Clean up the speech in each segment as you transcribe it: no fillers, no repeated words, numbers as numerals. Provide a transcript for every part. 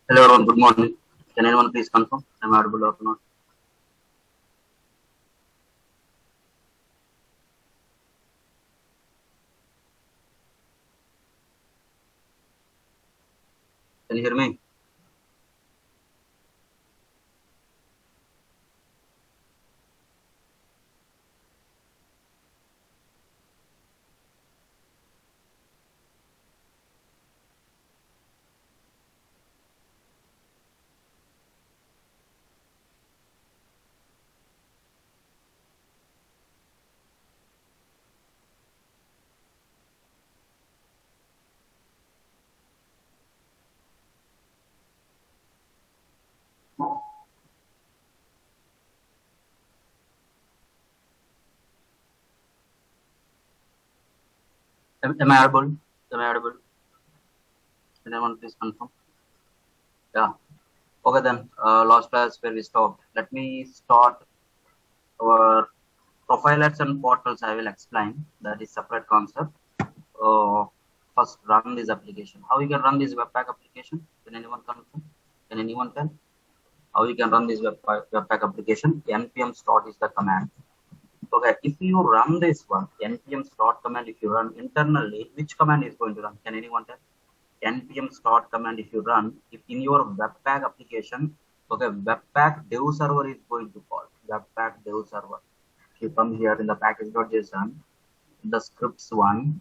Hello everyone, good morning. Can anyone please confirm I'm audible or not? Can you hear me? Am I audible? Am I audible? Can anyone please confirm? Yeah. Okay then, last class where we stopped. Let me start our profilers and portals. I will explain. That is separate concept. Uh, First, run this application. How you can run this Webpack application? Can anyone confirm? Can anyone tell? How you can run this Webpack application? npm start is the command. Okay, if you run this one, npm start command, if you run internally, which command is going to run? Can anyone tell? npm start command, if you run, if in your Webpack application, okay, Webpack dev server is going to call. Webpack dev server. If you come here in the package.json, in the scripts one,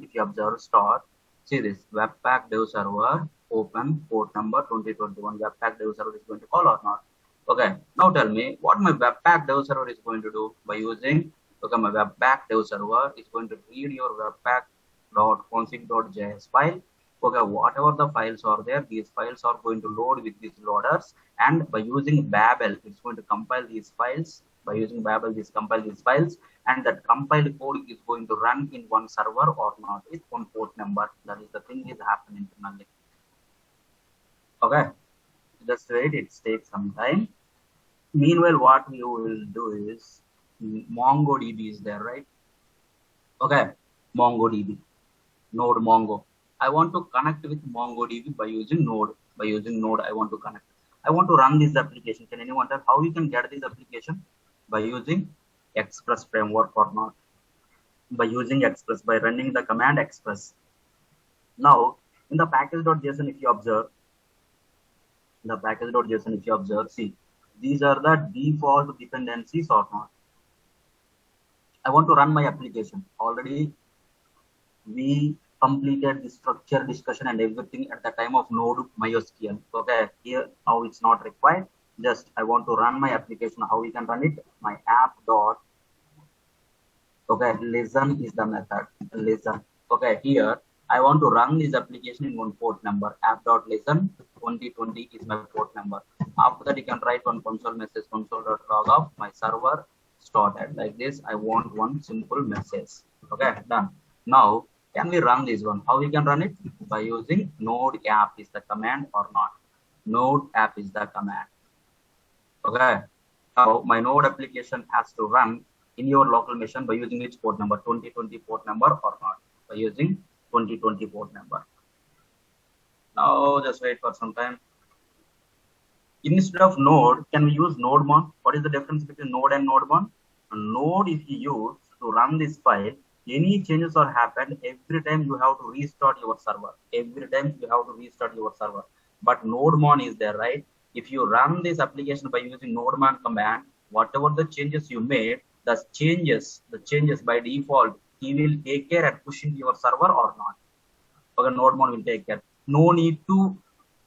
if you observe start, see this Webpack dev server open port number 2021. Webpack dev server is going to call or not? Okay, now tell me what my Webpack dev server is going to do by using. Okay, my Webpack dev server is going to read your webpack.config.js file. Okay, whatever the files are there, these files are going to load with these loaders, and by using Babel, it's going to compile these files. By using Babel, compile these files, and that compiled code is going to run in one server or not with one port number. That is the thing is happening internally. Okay, just wait, it takes some time. Meanwhile, what we will do is MongoDB is there, right? Okay, MongoDB, Node Mongo. I want to connect with MongoDB by using Node. By using Node, I want to connect. I want to run this application. Can anyone tell how you can get this application? By using Express framework or not? By using Express, by running the command Express. Now, in the package.json, if you observe, see, these are the default dependencies or not. I want to run my application. Already we completed the structure discussion and everything at the time of node MySQL. Okay, here now it's not required. Just I want to run my application. How we can run it? My app dot. Okay, listen is the method. Listen. Okay, here I want to run this application in one port number. App.listen 2020 is my port number. After that, you can write one console message, console.log of my server started. Like this, I want one simple message. Okay, done. Now, can we run this one? How we can run it? By using node app is the command or not? Node app is the command. Okay. Now, my node application has to run in your local machine by using which port number? 2020 port number or not? By using 2020 port number. Now, just wait for some time. Instead of node, can we use nodemon? What is the difference between node and nodemon? A node, if you use to run this file, any changes are happened, every time you have to restart your server. Every time you have to restart your server. But nodemon is there, right? If you run this application by using nodemon command, whatever the changes you made, the changes by default, he will take care and push into your server or not. Okay, nodemon will take care. No need to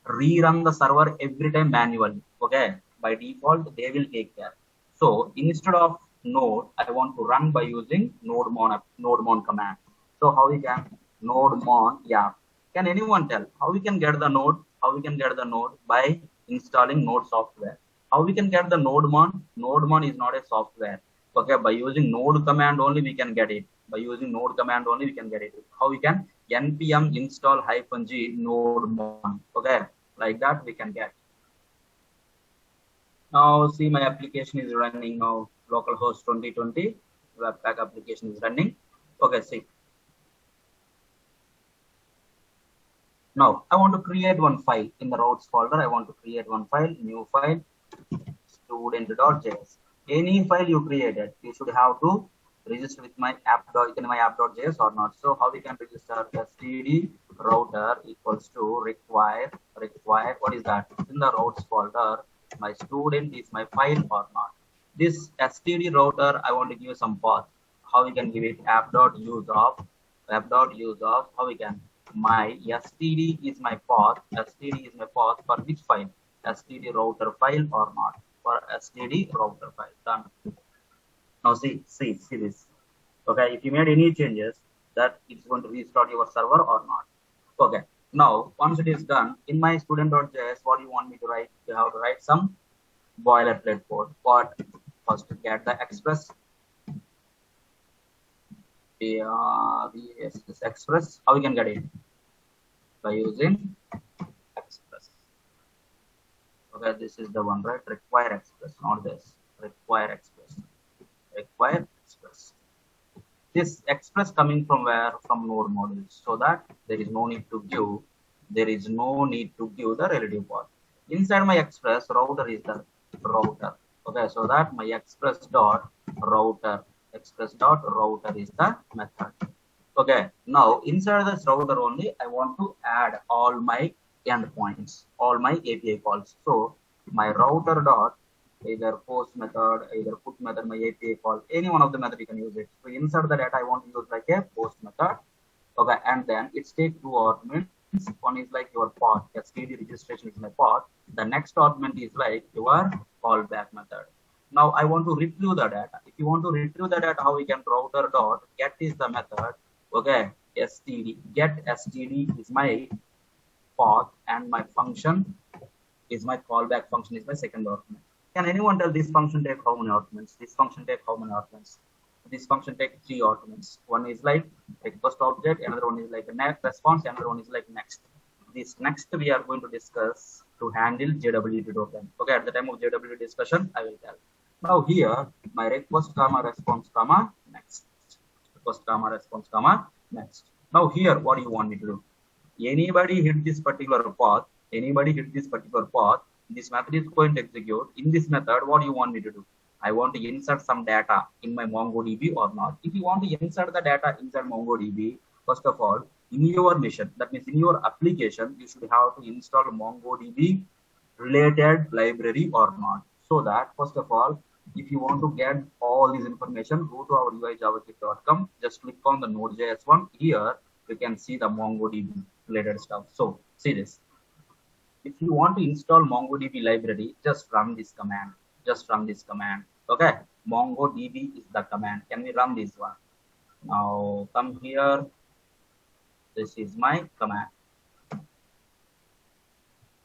rerun the server every time manually. Okay, by default they will take care. So instead of node, I want to run by using nodemon command. So how we can nodemon? Yeah. Can anyone tell how we can get the node? How we can get the node? By installing node software. How we can get the nodemon? Nodemon is not a software. Okay, by using node command only we can get it. By using node command only we can get it. How we can? npm install -g nodemon. Okay, like that we can get. Now see, my application is running now. Localhost 2020 Webpack application is running. Okay, see. Now I want to create one file in the routes folder. I want to create one file, new file, student.js. Any file you created, you should have to register with my app.js or not. So how we can register? std router equals to require. What is that? In the routes folder, my student is my file or not. This std router, I want to give some path. How we can give it? app.use of. How we can? My std is my path. std is my path for which file? std router file or not? For std router file. Done. Now see this. Okay, if you made any changes, that it's going to restart your server or not. Okay. Now once it is done, in my student.js, what do you want me to write? You have to write some boilerplate code. What? First get the express. This express. How we can get it? By using express. Okay, this is the one, right? Require express, not this. Require express. This express coming from where? From node modules, so that there is no need to give the relative path. Inside my express, router is the router. Okay, so that my express dot router is the method. Okay, now inside this router only, I want to add all my endpoints, all my API calls. So my router dot either post method, either put method, my API call, any one of the method you can use it. So insert the data I want to use like a post method. Okay, and then it's take two arguments. One is like your path, std registration is my path. The next argument is like your callback method. Now I want to retrieve the data. If you want to retrieve the data, how we can? Router dot get is the method. Okay, std get std is my path, and my function is my callback function is my second argument. Can anyone tell this function take how many arguments? This function take how many arguments? This function take 3 arguments. One is like request object, another one is like a next response, another one is like next. This next we are going to discuss to handle JWT token. Okay, at the time of JWT discussion, I will tell. Now here, my request comma response comma next. Request comma response comma next. Now here, what do you want me to do? Anybody hit this particular path, this method is going to execute. In this method, what do you want me to do? I want to insert some data in my MongoDB or not. If you want to insert the data inside MongoDB, first of all, in your mission, that means in your application, you should have to install MongoDB related library or not. So that, first of all, if you want to get all this information, go to our uijavakit.com, just click on the Node.js one. Here, you can see the MongoDB related stuff. So, see this. If you want to install MongoDB library, just run this command. Okay, MongoDB is the command. Can we run this one? Now come here. This is my command.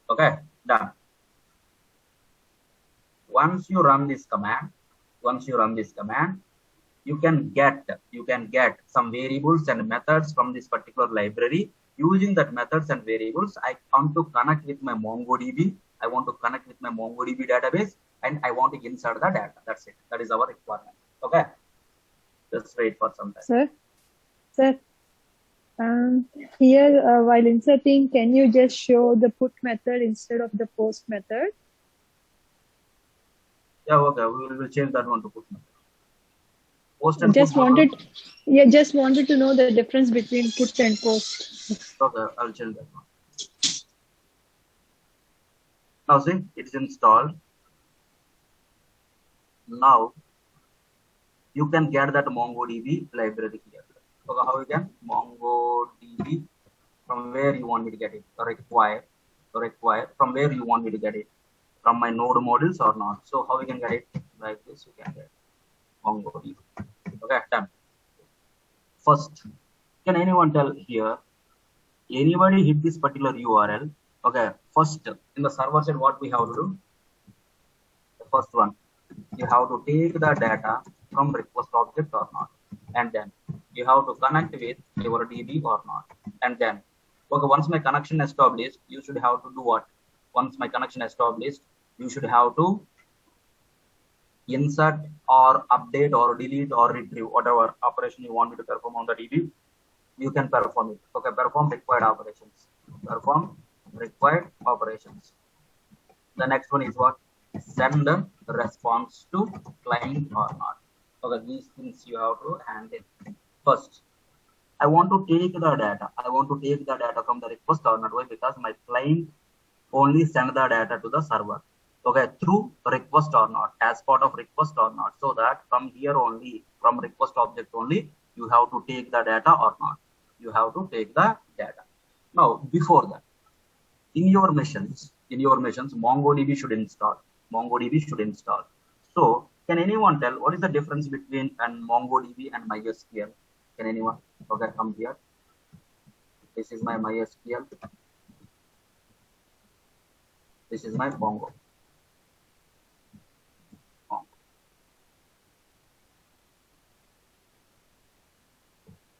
Okay, done. Once you run this command, you can get some variables and methods from this particular library. Using that methods and variables, I want to connect with my MongoDB. I want to connect with my MongoDB database, and I want to insert the data. That's it. That is our requirement. Okay. Just wait for some time. Sir. Here, while inserting, can you just show the put method instead of the post method? Yeah. Okay. We will change that one to put method. Post and just wanted to know the difference between put and post. Okay, I'll change that one. Now see, it's installed. Now you can get that MongoDB library here. Okay, how you can? MongoDB, from where you want me to get it? Require, from where you want me to get it? From my node modules or not? So how we can get it? Like this, you can get MongoDB. Okay, done. First, can anyone tell here? Anybody hit this particular URL? Okay, first in the server side, what we have to do? The first one, you have to take the data from request object or not, and then you have to connect with your DB or not, and then okay, once my connection established, you should have to do what? Once my connection established, you should have to insert or update or delete or retrieve, whatever operation you want me to perform on the DB, you can perform it. Okay, perform required operations. Perform required operations. The next one is what? Send a response to client or not. Okay, these things you have to handle. First, I want to take the data. I want to take the data from the request or not. Why? Because my client only send the data to the server. Okay, through request or not, as part of request or not. So that from here only, from request object only, you have to take the data or not. You have to take the data. Now, before that, in your missions, MongoDB should install. MongoDB should install. So, can anyone tell what is the difference between an MongoDB and MySQL? Can anyone? Okay, come here. This is my MySQL. This is my Mongo.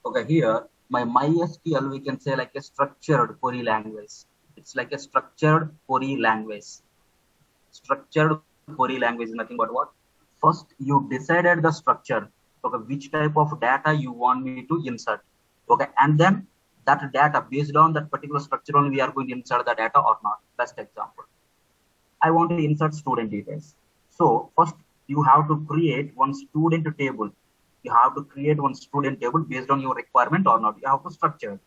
Okay, here my MySQL we can say like a structured query language. It's like a structured query language. Structured query language is nothing but what? First, you decided the structure. Okay, which type of data you want me to insert. Okay, and then that data based on that particular structure only we are going to insert the data or not. Best example. I want to insert student details. So first you have to create one student table. You have to create one student table based on your requirement or not. You have to structure.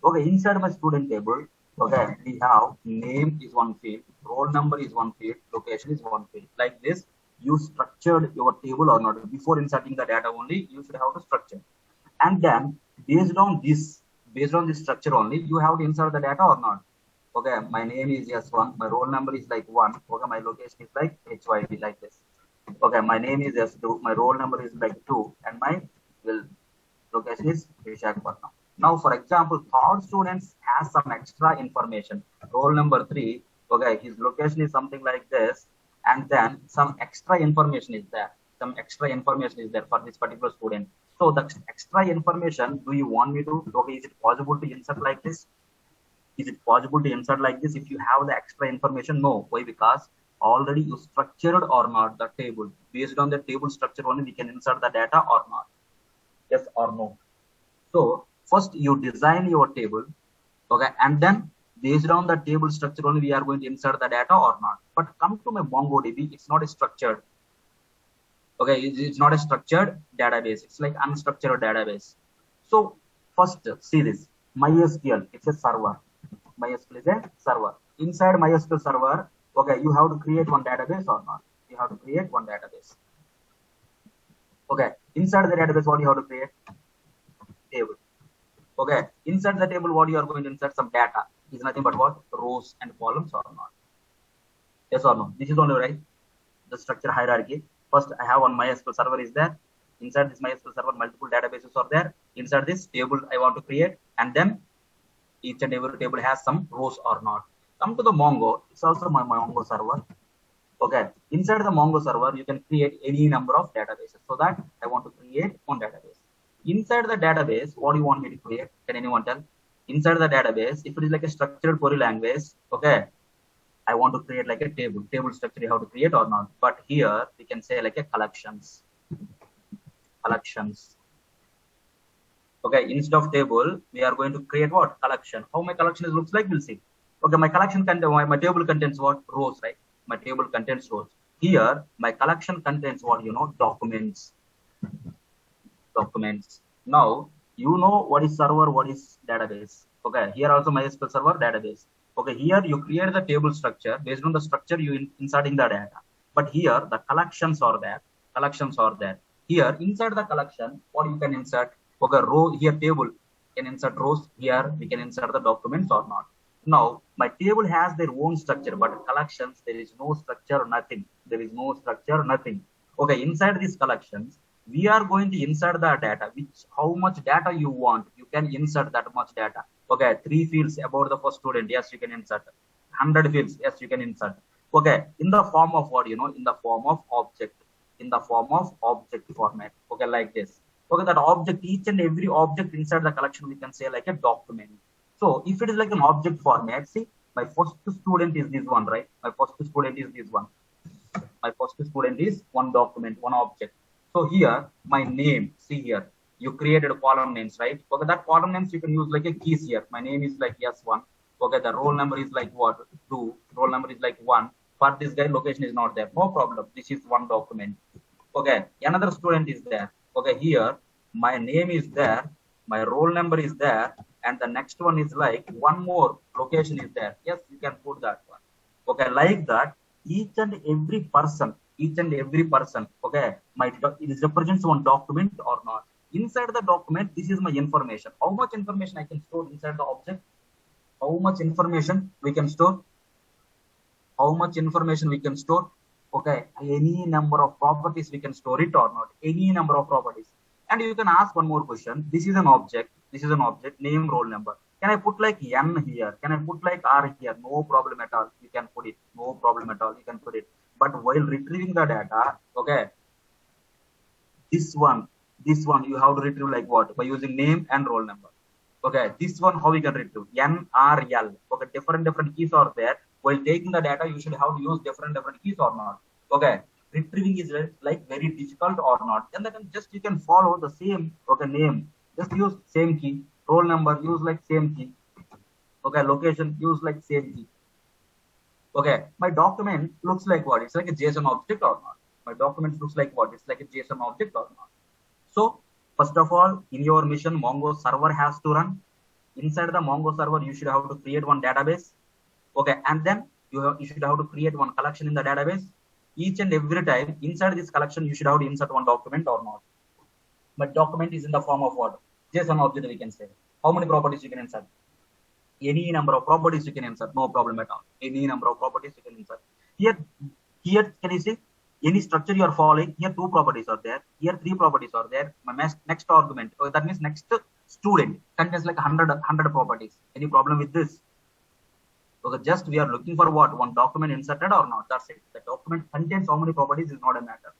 Okay, inside my student table, okay, we have name is one field, roll number is one field, location is one field. Like this, you structured your table or not. Before inserting the data only, you should have to structure. And then based on this structure only, you have to insert the data or not. Okay, my name is S1, my roll number is like 1, okay, my location is like HYB, like this. Okay, my name is S2, my roll number is like 2, and my location is Vishakhapatnam. Now, for example, third student has some extra information. Roll number 3, okay, his location is something like this, and then some extra information is there. Some extra information is there for this particular student. So, the extra information, do you want me to, okay, is it possible to insert like this? Is it possible to insert like this if you have the extra information? No. Why? Because already you structured or not the table. Based on the table structure only we can insert the data or not. Yes or no. So first you design your table, okay, and then based on the table structure only we are going to insert the data or not. But come to my MongoDB, it's not a structured. Okay, it's not a structured database. It's like unstructured database. So first see this. MySQL, it's a server. MySQL is a server. Inside MySQL server, okay, you have to create one database or not? You have to create one database. Okay, inside the database, what you have to create? Table. Okay, inside the table, what you are going to insert? Some data. Is nothing but what? Rows and columns or not? Yes or no? This is only right. The structure hierarchy. First, I have one MySQL server is there. Inside this MySQL server, multiple databases are there. Inside this table, I want to create, and then each and every table has some rows or not. Come to the Mongo, it's also my Mongo server. Okay, inside the Mongo server, you can create any number of databases. So that I want to create one database. Inside the database, what do you want me to create? Can anyone tell? Inside the database, if it is like a structured query language, okay, I want to create like a table structure you have to create or not. But here we can say like a collections. Okay, instead of table, we are going to create what? Collection. How my collection looks like, we'll see. Okay, my collection my table contains what? Rows, right? My table contains rows. Here, my collection contains what? Documents. Now, you know what is server, what is database. Okay, here also MySQL server database. Okay, here you create the table structure. Based on the structure, you inserting the data. But here, the collections are there. Here, inside the collection, what you can insert? Okay, row here table can insert rows. Here we can insert the documents or not. Now my table has their own structure, but collections there is no structure, nothing. Okay, inside these collections, we are going to insert the data. How much data you want, you can insert that much data. Okay, 3 fields about the first student. Yes, you can insert. 100 fields. Yes, you can insert. Okay, in the form of what? In the form of object. In the form of object format. Okay, like this. Okay, that object, each and every object inside the collection, we can say like a document. So if it is like an object format, see, my first student is this one, right? My first student is this one. My first student is one document, one object. So here, my name, see here, you created column names, right? Okay, that column names you can use like a keys here. My name is like S1. Okay, the roll number is like what? 2. Roll number is like 1. For this guy, location is not there. No problem. This is one document. Okay, another student is there. Okay, here my name is there, my roll number is there, and the next one is like one more location is there. Yes, you can put that one. Okay, like that, each and every person, okay, it represents one document or not. Inside the document, this is my information. How much information I can store inside the object? How much information we can store? How much information we can store? Okay, any number of properties we can store it or not. Any number of properties. And you can ask one more question. This is an object. This is an object. Name, roll number. Can I put like N here? Can I put like R here? No problem at all. You can put it. No problem at all. You can put it. But while retrieving the data, okay, this one you have to retrieve like what? By using name and roll number. Okay, this one how we can retrieve? N, R, L. Okay, different keys are there. While taking the data, you should have to use different keys or not. Okay, retrieving is like very difficult or not. And then just you can follow the same, okay, name. Just use same key. Roll number, use like same key. Okay, location, use like same key. Okay, my document looks like what? It's like a JSON object or not? My document looks like what? It's like a JSON object or not? So, first of all, in your mission, Mongo server has to run. Inside the Mongo server, you should have to create one database. Okay, and then you should have to create one collection in the database. Each and every time, inside this collection, you should have to insert one document or not. But document is in the form of what? JSON object, we can say. How many properties you can insert? Any number of properties you can insert, no problem at all. Any number of properties you can insert. Here, can you see? Any structure you are following, here 2 properties are there, here 3 properties are there. My next argument, that means next student contains like 100 properties. Any problem with this? Okay, just we are looking for what? One document inserted or not. That's it. The document contains how many properties is not a matter.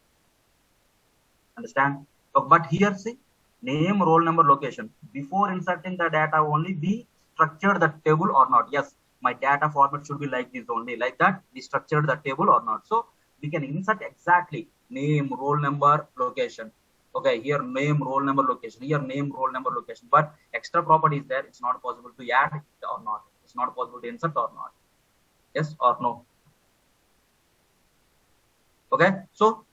Understand? But here see, name, roll number, location. Before inserting the data only, we structured the table or not. Yes, my data format should be like this only. Like that, we structured the table or not. So we can insert exactly name, roll number, location. Okay, here name, roll number, location. Here name, roll number, location. But extra property is there. It's not possible to add it or not. It's not possible to insert or not. Yes or no? Okay, so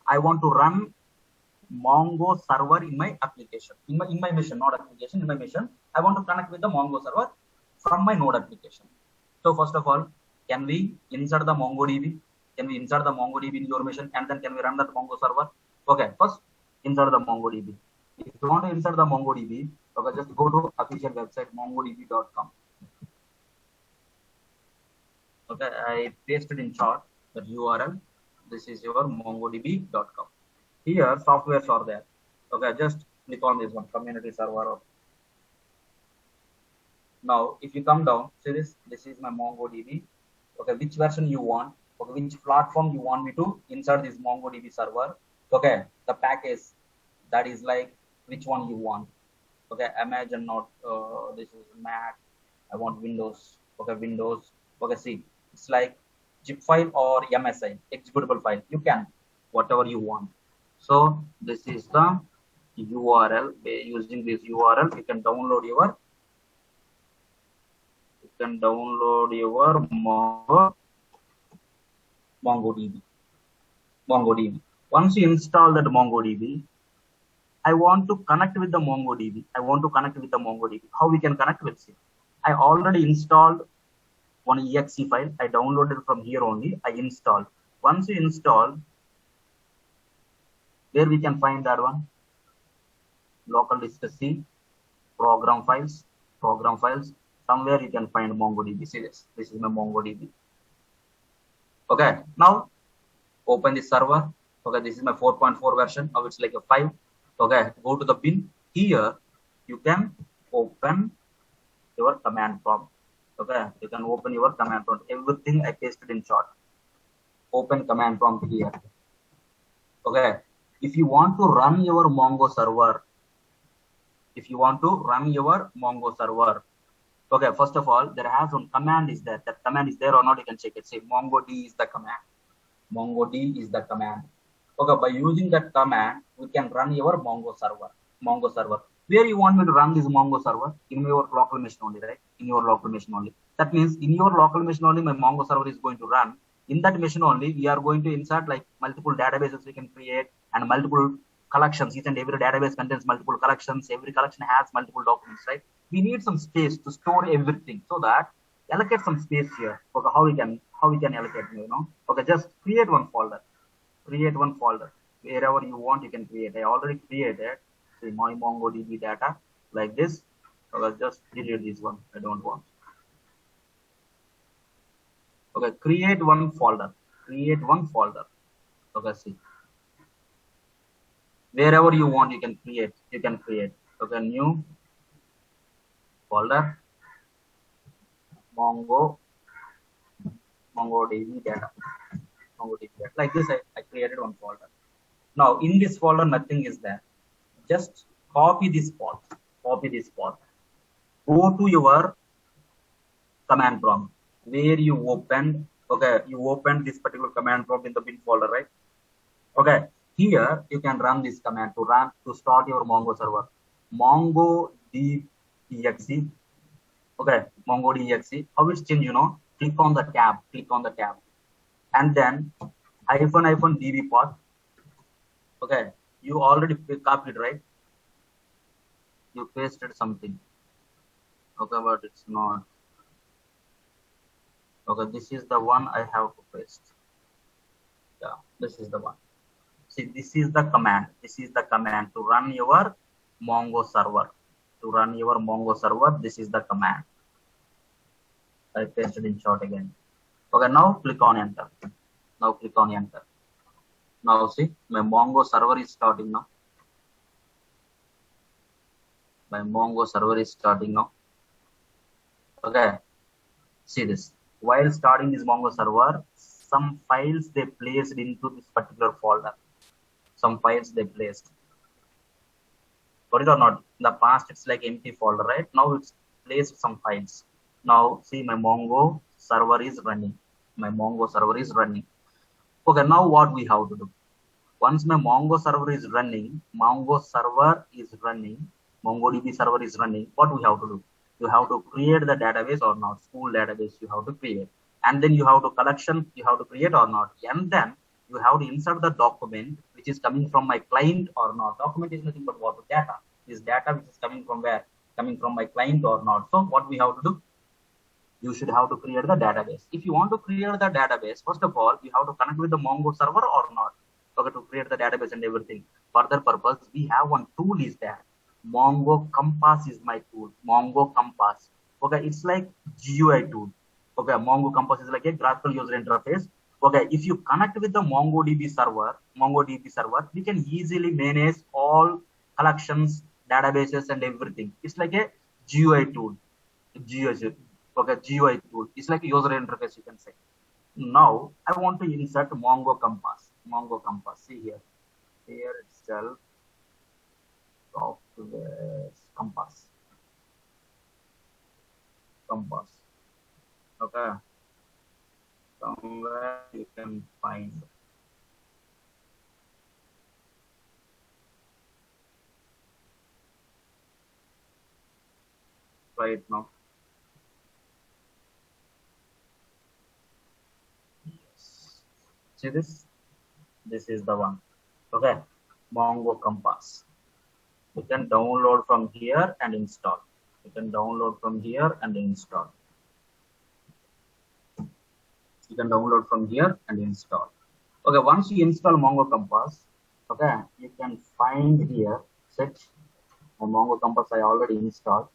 I want to run Mongo server in my application. In my mission, not application, in my mission, I want to connect with the Mongo server from my node application. So first of all, can we insert the MongoDB? Can we insert the MongoDB in your mission and then can we run that Mongo server? Okay, first insert the MongoDB. If you want to insert the MongoDB, okay, just go to official website mongodb.com. Okay, I pasted in chart that URL. This is your mongodb.com. Here softwares are there. Okay, just click on this one, community server. Now, if you come down, see this is my MongoDB. Okay, which version you want? Okay, which platform you want me to insert this MongoDB server? Okay, the package that is like which one you want. Okay, imagine not this is Mac. I want Windows. Okay, Windows. Okay, see, it's like zip file or MSI executable file. You can whatever you want. So this is the URL. Using this URL, you can download your MongoDB. Once you install that MongoDB, I want to connect with the MongoDB. How we can connect with it? I already installed one exe file. I downloaded from here only. I installed. Once you install, where we can find that one? Local disk C, program files. Somewhere you can find MongoDB. See this. This is my MongoDB. Okay. Now open the server. Okay. This is my 4.4 version. Now it's like a 5. Okay. Go to the bin. Here you can open your command prompt. Okay. You can open your command prompt. Everything I pasted in chart. Open command prompt here. Okay. If you want to run your Mongo server, okay, first of all, there has one command is there. That command is there or not, you can check it. Say mongod is the command. Okay, by using that command, we can run your Mongo server. Where you want me to run this Mongo server? In your local machine only, right? In your local machine only. That means in your local machine only, my Mongo server is going to run. In that machine only, we are going to insert like multiple databases we can create and multiple collections. Each and every database contains multiple collections. Every collection has multiple documents, right? We need some space to store everything, so that allocate some space here. Okay, how we can allocate, Okay, just create one folder. Create one folder. Wherever you want, you can create. I already created my MongoDB data like this. So let's just delete this one. I don't want. Okay, create one folder. Create one folder. Okay, see. Wherever you want, you can create. You can create. Okay, new folder. MongoDB data. MongoDB data. Like this, I created one folder. Now in this folder, nothing is there. Just copy this path. Copy this path. Go to your command prompt where you opened. Okay, you opened this particular command prompt in the bin folder, right? Okay, here you can run this command to start your Mongo server. MongoDB.exe. Okay, MongoDB.exe. How it's changed, click on the tab, and then hyphen db path. Okay, you already copied, right? You pasted something. Okay, but it's not. Okay, this is the one I have to paste. Yeah, this is the one. See, this is the command. This is the command to run your Mongo server. To run your Mongo server, this is the command. I pasted in short again. Okay, now click on enter. Now click on enter. Now see, my Mongo server is starting now. My Mongo server is starting now. Okay, see this. While starting this Mongo server, some files they placed into this particular folder. Some files they placed. Got it or not? In the past, it's like empty folder, right? Now it's placed some files. Now see, my Mongo server is running. My Mongo server is running. Okay, now what we have to do? Once my Mongo server is running, MongoDB server is running, what we have to do? You have to create the database or not, school database you have to create. And then you have to collection, you have to create or not. And then you have to insert the document which is coming from my client or not. Document is nothing but what? Data. This data which is coming from where? Coming from my client or not. So what we have to do? You should have to create the database. If you want to create the database, first of all, you have to connect with the Mongo server or not. Okay, to create the database and everything. For that purpose, we have one tool is there. Mongo Compass is my tool. Mongo Compass. Okay, it's like GUI tool. Okay, Mongo Compass is like a graphical user interface. Okay, if you connect with the MongoDB server, we can easily manage all collections, databases, and everything. It's like a GUI tool. GUI tool. It's like a user interface, you can say. Now I want to insert Mongo Compass. See here. Here itself. Software Compass. Okay. Somewhere you can find. Right now. Yes. See this? This is the one. Okay. Mongo Compass. You can download from here and install. Okay, once you install Mongo Compass, okay, you can find here, set Mongo Compass I already installed.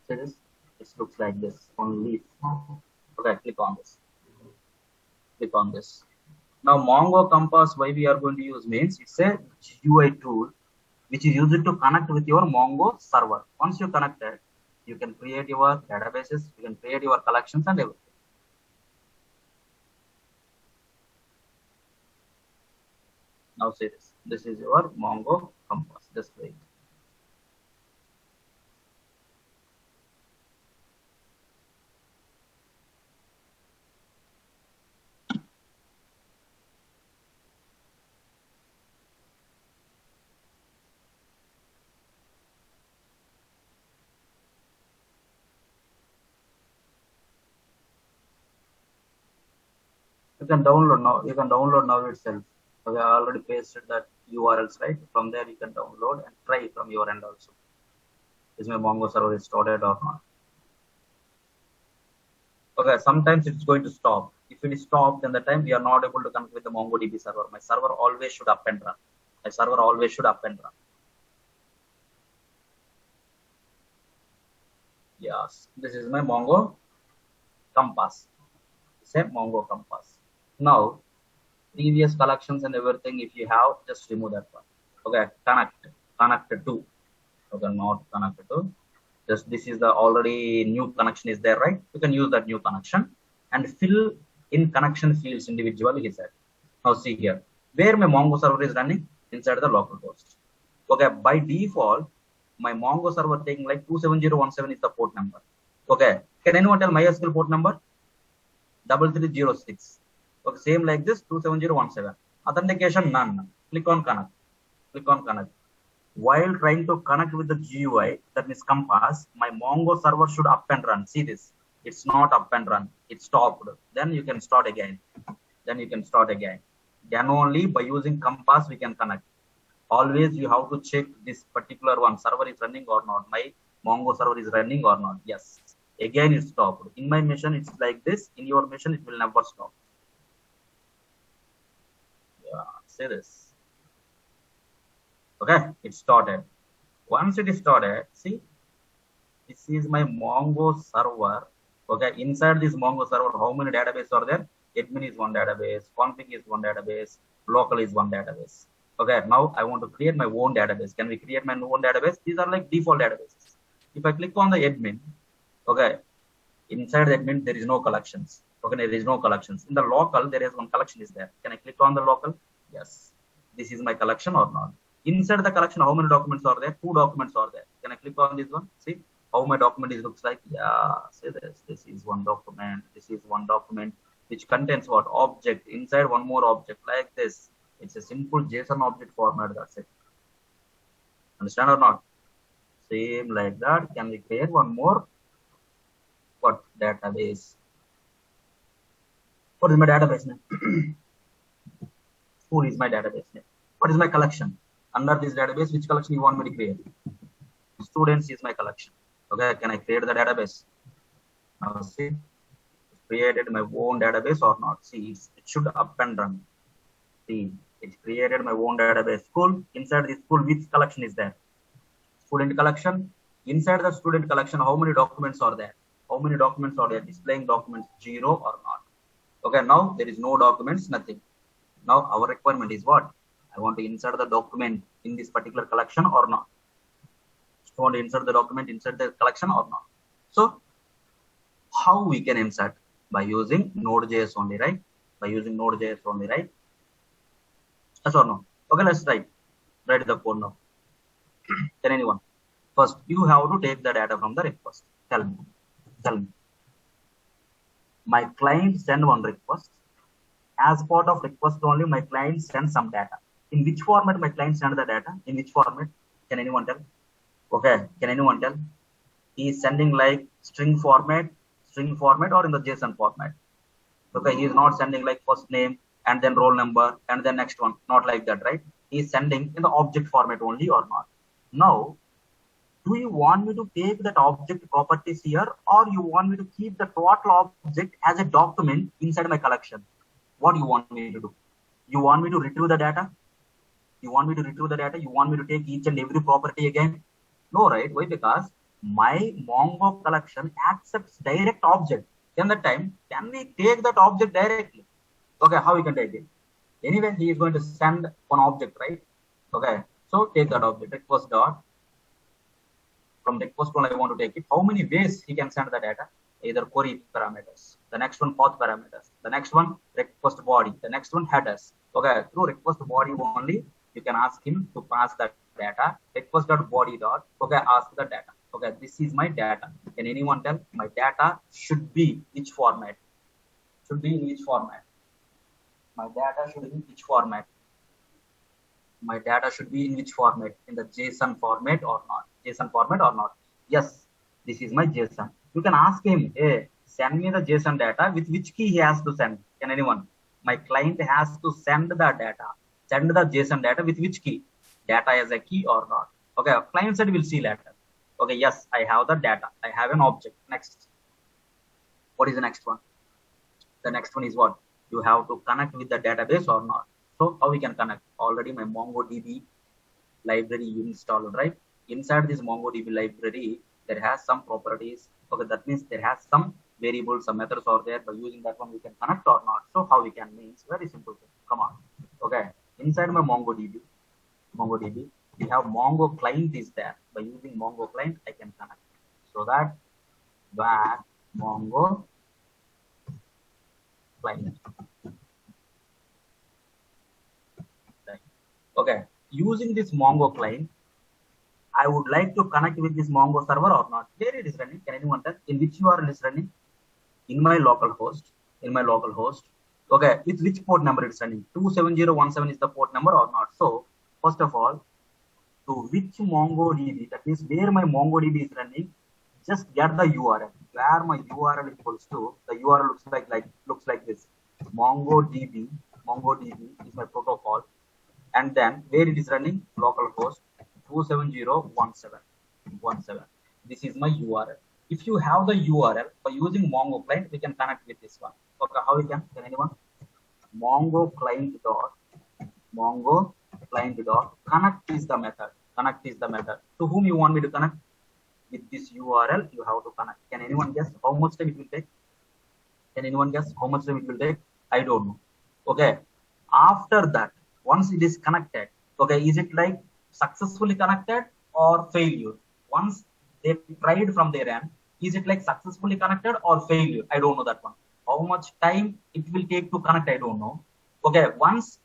See this? It looks like this on leaf. Okay, click on this. Now Mongo Compass, why we are going to use means it's a GUI tool which is used to connect with your Mongo server. Once you connect it, you can create your databases, you can create your collections and everything. Now see this. This is your Mongo Compass. Just wait. You can download now. You can download now itself. Okay, I already pasted that URLs, right? From there you can download and try from your end also. Is my Mongo server is started or not? Okay, sometimes it's going to stop. If it is stopped, then the time we are not able to connect with the MongoDB server. My server always should up and run. My server always should up and run. Yes, this is my Mongo Compass. Say Mongo Compass. Now, previous collections and everything, if you have, just remove that one. Okay, connected to. Okay, not connected to. Just this is the already new connection is there, right? You can use that new connection and fill in connection fields individually, he said. Now see here, where my Mongo server is running inside the local host. Okay, by default, my Mongo server taking like 27017 is the port number. Okay, can anyone tell MySQL port number? 3306. Okay, same like this, 27017. Authentication none. Click on connect. Click on connect. While trying to connect with the GUI, that means Compass, my Mongo server should up and run. See this. It's not up and run. It stopped. Then you can start again. Then you can start again. Then only by using Compass we can connect. Always you have to check this particular one server is running or not. My Mongo server is running or not. Yes. Again it stopped. In my mission it's like this. In your mission it will never stop. Yeah. See this. Okay, it started. Once it is started, see, this is my Mongo server. Okay, inside this Mongo server, how many databases are there? Admin is one database, config is one database, local is one database. Okay, now I want to create my own database. Can we create my own database? These are like default databases. If I click on the admin, okay, inside the admin there is no collections. Okay, there is no collections. In the local, there is one collection is there. Can I click on the local? Yes. This is my collection or not? Inside the collection, how many documents are there? 2 documents are there. Can I click on this one? See how my document is looks like. Yeah, see this. This is one document. This is one document which contains what? Object. Inside one more object like this. It's a simple JSON object format. That's it. Understand or not? Same like that. Can we create one more? What? Database. What is my database name? Who is my database name? What is my collection? Under this database, which collection you want me to create? Students is my collection. Okay, can I create the database? Now see, created my own database or not? See, it should up and run. See, it created my own database. School, inside this school, which collection is there? Student collection. Inside the student collection, how many documents are there? How many documents are there? Displaying documents 0 or not? Okay, now there is no documents, nothing. Now our requirement is what? I want to insert the document in this particular collection or not. I want to insert the document inside the collection or not. So how we can insert? By using Node.js only, right? By using Node.js only, right? Yes or no? Okay, let's write the code now. Can anyone? First, you have to take the data from the request. Tell me. My client send one request. As part of request only, my client sends some data. In which format my client send the data? In which format? Can anyone tell? Okay, can anyone tell? He is sending like string format or in the JSON format. Okay, he is not sending like first name and then roll number and then next one. Not like that, right? He is sending in the object format only or not. Now, do you want me to take that object properties here or you want me to keep the total object as a document inside my collection? What do you want me to do? You want me to retrieve the data? You want me to retrieve the data? You want me to take each and every property again? No, right? Why? Because my Mongo collection accepts direct object. Then the time, can we take that object directly? Okay, how we can take it? Anyway, he is going to send one object, right? Okay, so take that object, request dot. From request one, I want to take it. How many ways he can send the data? Either query parameters, the next one path parameters, the next one request body, the next one headers. Okay, through request body only, you can ask him to pass that data. Request.body dot. Okay, ask the data. Okay, this is my data. Can anyone tell my data should be which format? Should be in which format? My data should be in which format? My data should be in which format? In the JSON format or not? JSON format or not? Yes, this is my JSON. You can ask him, hey, send me the JSON data with which key he has to send. Can anyone? My client has to send the data, send the JSON data with which key? Data as a key or not? Okay, client side will see later. Okay, yes, I have the data. I have an object. Next. What is the next one? The next one is what? You have to connect with the database or not. So how we can connect? Already my MongoDB library installed, right? Inside this MongoDB library, there has some properties. Okay, that means there has some variables, some methods are there. By using that one, we can connect or not. So how we can means very simple thing. Come on. Okay, inside my MongoDB, we have Mongo client is there. By using Mongo client, I can connect. So that var Mongo client. Okay, using this Mongo client, I would like to connect with this Mongo server or not. Where it is running? Can anyone tell? In which URL is running? In my local host. In my local host. Okay, with which port number it's running? 27017 is the port number or not? So, first of all, to which MongoDB, that is where my MongoDB is running, just get the URL. Where my URL equals to, the URL looks like this. MongoDB is my protocol. And then where it is running? Localhost 27017. This is my URL. If you have the URL by using Mongo client, we can connect with this one. Okay, how we can? Can anyone? Mongo client dot connect is the method. Connect is the method. To whom you want me to connect? With this URL, you have to connect. Can anyone guess how much time it will take? Can anyone guess how much time it will take? I don't know. Okay. After that, once it is connected, okay, is it like successfully connected or failure? Once they tried from their end, is it like successfully connected or failure? I don't know that one. How much time it will take to connect? I don't know. Okay, once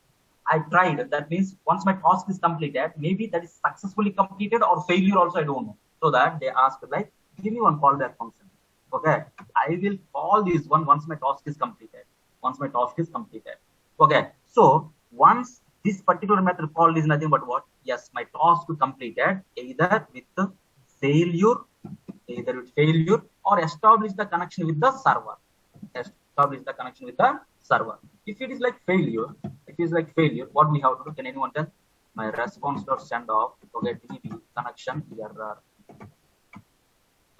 I tried, that means once my task is completed, maybe that is successfully completed or failure also, I don't know. So that they ask like, give me one callback function. Okay, I will call this one once my task is completed. Once my task is completed. Okay, so once this particular method called is nothing but what? Yes, my task completed either with failure or establish the connection with the server. Establish the connection with the server. If it is like failure, what we have to do? Can anyone tell? My response dot send off. Okay, DB connection error.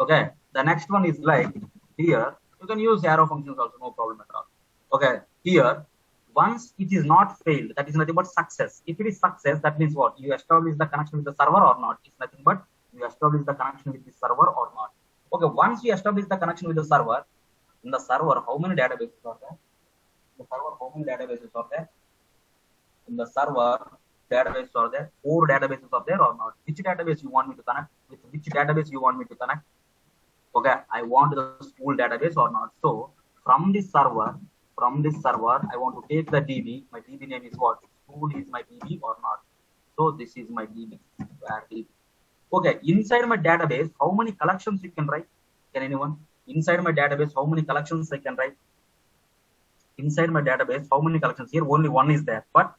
Okay, the next one is like here. You can use arrow functions also, no problem at all. Okay, here. Once it is not failed, that is nothing but success. If it is success, that means what? You establish the connection with the server or not? It's nothing but you establish the connection with the server or not. Okay, once you establish the connection with the server, in the server, how many databases are there? In the server, how many databases are there? In the server, databases are there. 4 databases are there or not? Which database you want me to connect? With which database you want me to connect? Okay, I want the school database or not? So from this server, I want to take the DB. My DB name is what? School is my DB or not? So this is my DB. Okay, inside my database, how many collections you can write? Can anyone? Inside my database, how many collections I can write? Inside my database, how many collections? Here only one is there, but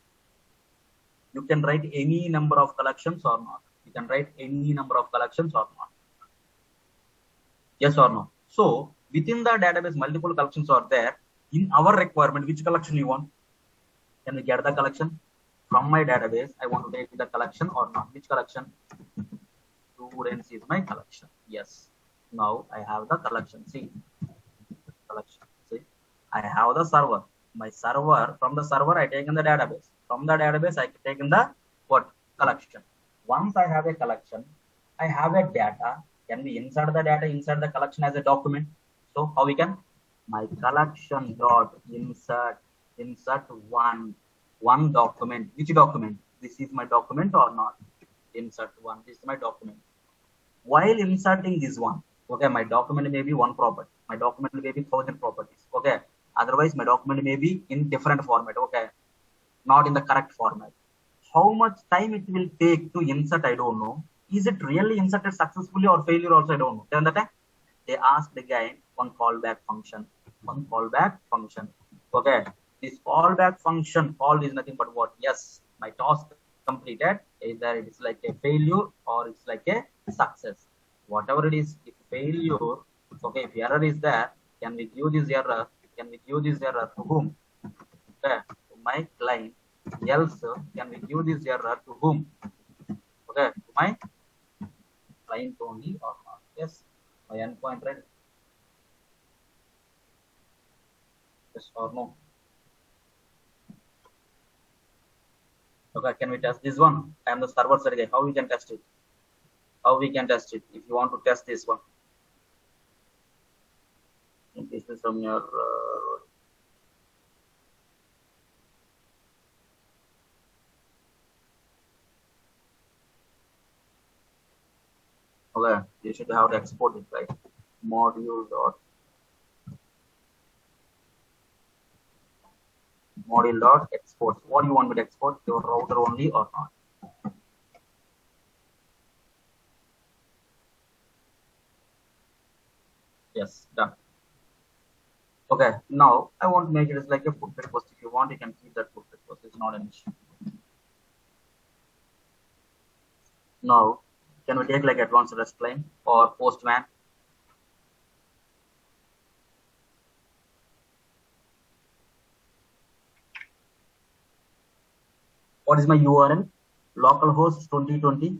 you can write any number of collections or not? You can write any number of collections or not? Yes or no? So within the database, multiple collections are there. In our requirement, which collection you want? Can we get the collection? From my database, I want to take the collection or not? Which collection? Students is my collection. Yes. Now I have the collection. See, collection. See, I have the server. My server, from the server, I take in the database. From the database, I take in the what? Collection. Once I have a collection, I have a data. Can we insert the data inside the collection as a document? So how we can? My collection dot insert one document. Which document? This is my document or not? Insert one. This is my document. While inserting this one, okay, my document may be one property. My document may be 1000 properties. Okay. Otherwise, my document may be in different format. Okay. Not in the correct format. How much time it will take to insert? I don't know. Is it really inserted successfully or failure also? I don't know. Then that they asked again one callback function. Okay, this callback function called is nothing but what? Yes, my task completed. Either it is like a failure or it's like a success. Whatever it is, if failure, okay, if error is there, can we give this error? To whom? Okay, to my client. Else, can we give this error to whom? Okay, to my client only or not? Yes, my endpoint, right? Yes or no? Okay, can we test this one? I am the server side guy. How we can test it? How we can test it? If you want to test this one, this is from your okay, you should have to export it, right? Module dot export. What do you want me to export? Your router only or not? Yes, done. Okay, now I want to make it as like a put request. If you want, you can keep that put request. It's not an issue. Now, can we take like advanced REST line or postman? What is my URL? Localhost 2020,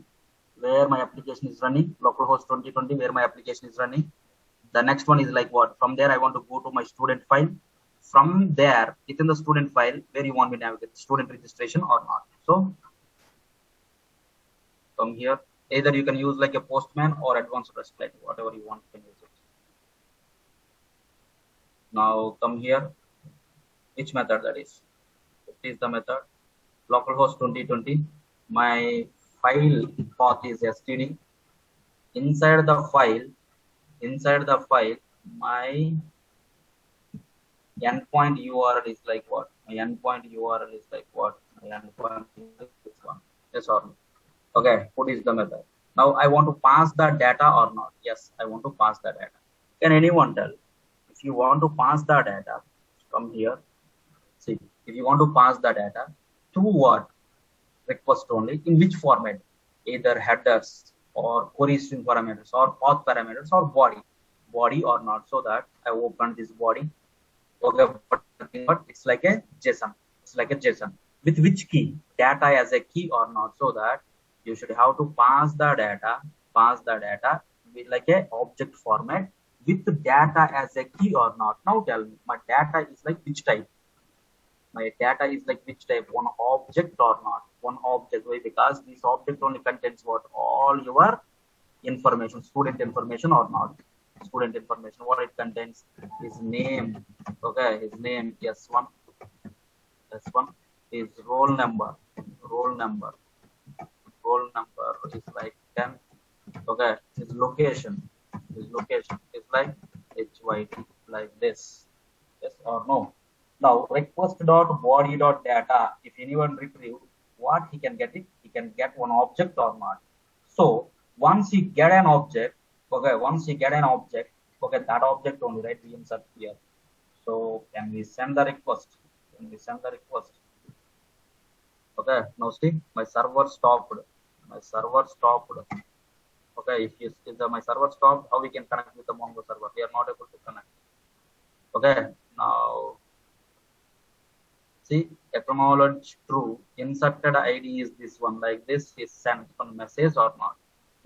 where my application is running. Localhost 2020, where my application is running. The next one is like what? From there, I want to go to my student file. From there, within the student file, where you want me to navigate, student registration or not. So, from here, either you can use like a postman or advanced REST line, whatever you want, you can use it. Now, come here. Which method that is? It is the method localhost 2020. My file path is std. Inside the file, my endpoint URL is like what? My endpoint URL is like what? My endpoint is this one. Yes or no? Okay, what is the method? Now I want to pass the data or not? Yes, I want to pass the data. Can anyone tell? If you want to pass the data, come here. See, if you want to pass the data to what? Request only. In which format? Either headers or query string parameters or path parameters or body or not. So that I open this body. Okay, but it's like a JSON. It's like a JSON. With which key? Data as a key or not. So that you should have to pass the data with like a object format with data as a key or not. Now tell me, my data is like which type? My data is like which type? One object or not? One object. Why? Because this object only contains what? All your information, student information or not? Student information. What it contains? His name. Okay, his name. S1. S1. His roll number. Roll number is like 10. Okay, his location is like HYD, like this. Yes or no? Now request.body.data, if anyone retrieve, what he can get it? He can get one object or not. So once he get an object, okay, okay, that object only, right? We insert here. So can we send the request? Okay, now see, my server stopped. Okay, if my server stopped, how we can connect with the Mongo server? We are not able to connect. Okay, now see, acknowledge true. Inserted ID is this one, like this is sent one message or not.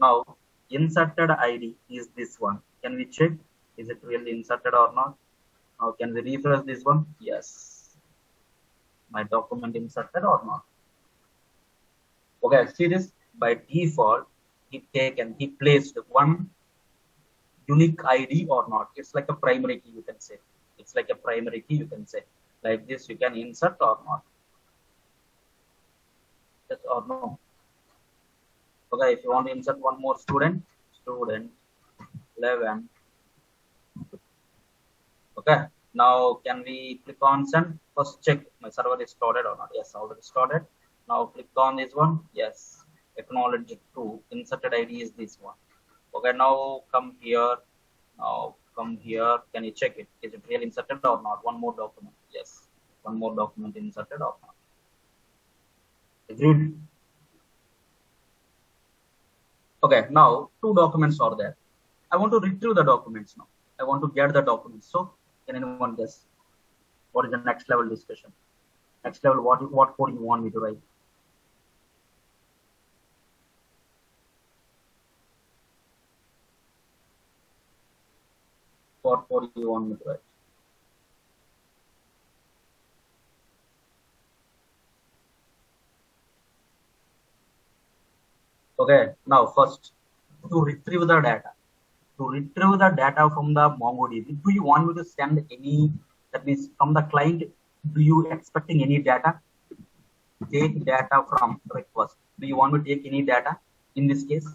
Now, inserted ID is this one. Can we check? Is it really inserted or not? Now, can we refresh this one? Yes. My document inserted or not? Okay, see this? By default, he placed one unique ID or not. It's like a primary key, you can say. Like this, you can insert or not. Yes or no? Okay, if you want to insert one more student 11. Okay, now can we click on send? First check my server is started or not. Yes, already started. Now click on this one. Yes, acknowledge it to inserted ID is this one. Okay, now come here. Can you check it? Is it really inserted or not? One more document. Yes, one more document inserted or not? Agreed. Okay, now two documents are there. I want to retrieve the documents now. I want to get the documents. So can anyone guess what is the next level discussion? Next level, what code you want me to write? What code you want me to write? Okay, now first, to retrieve the data. To retrieve the data from the MongoDB, do you want me to send any, that means from the client, do you expecting any data? Take data from request. Do you want me to take any data? In this case,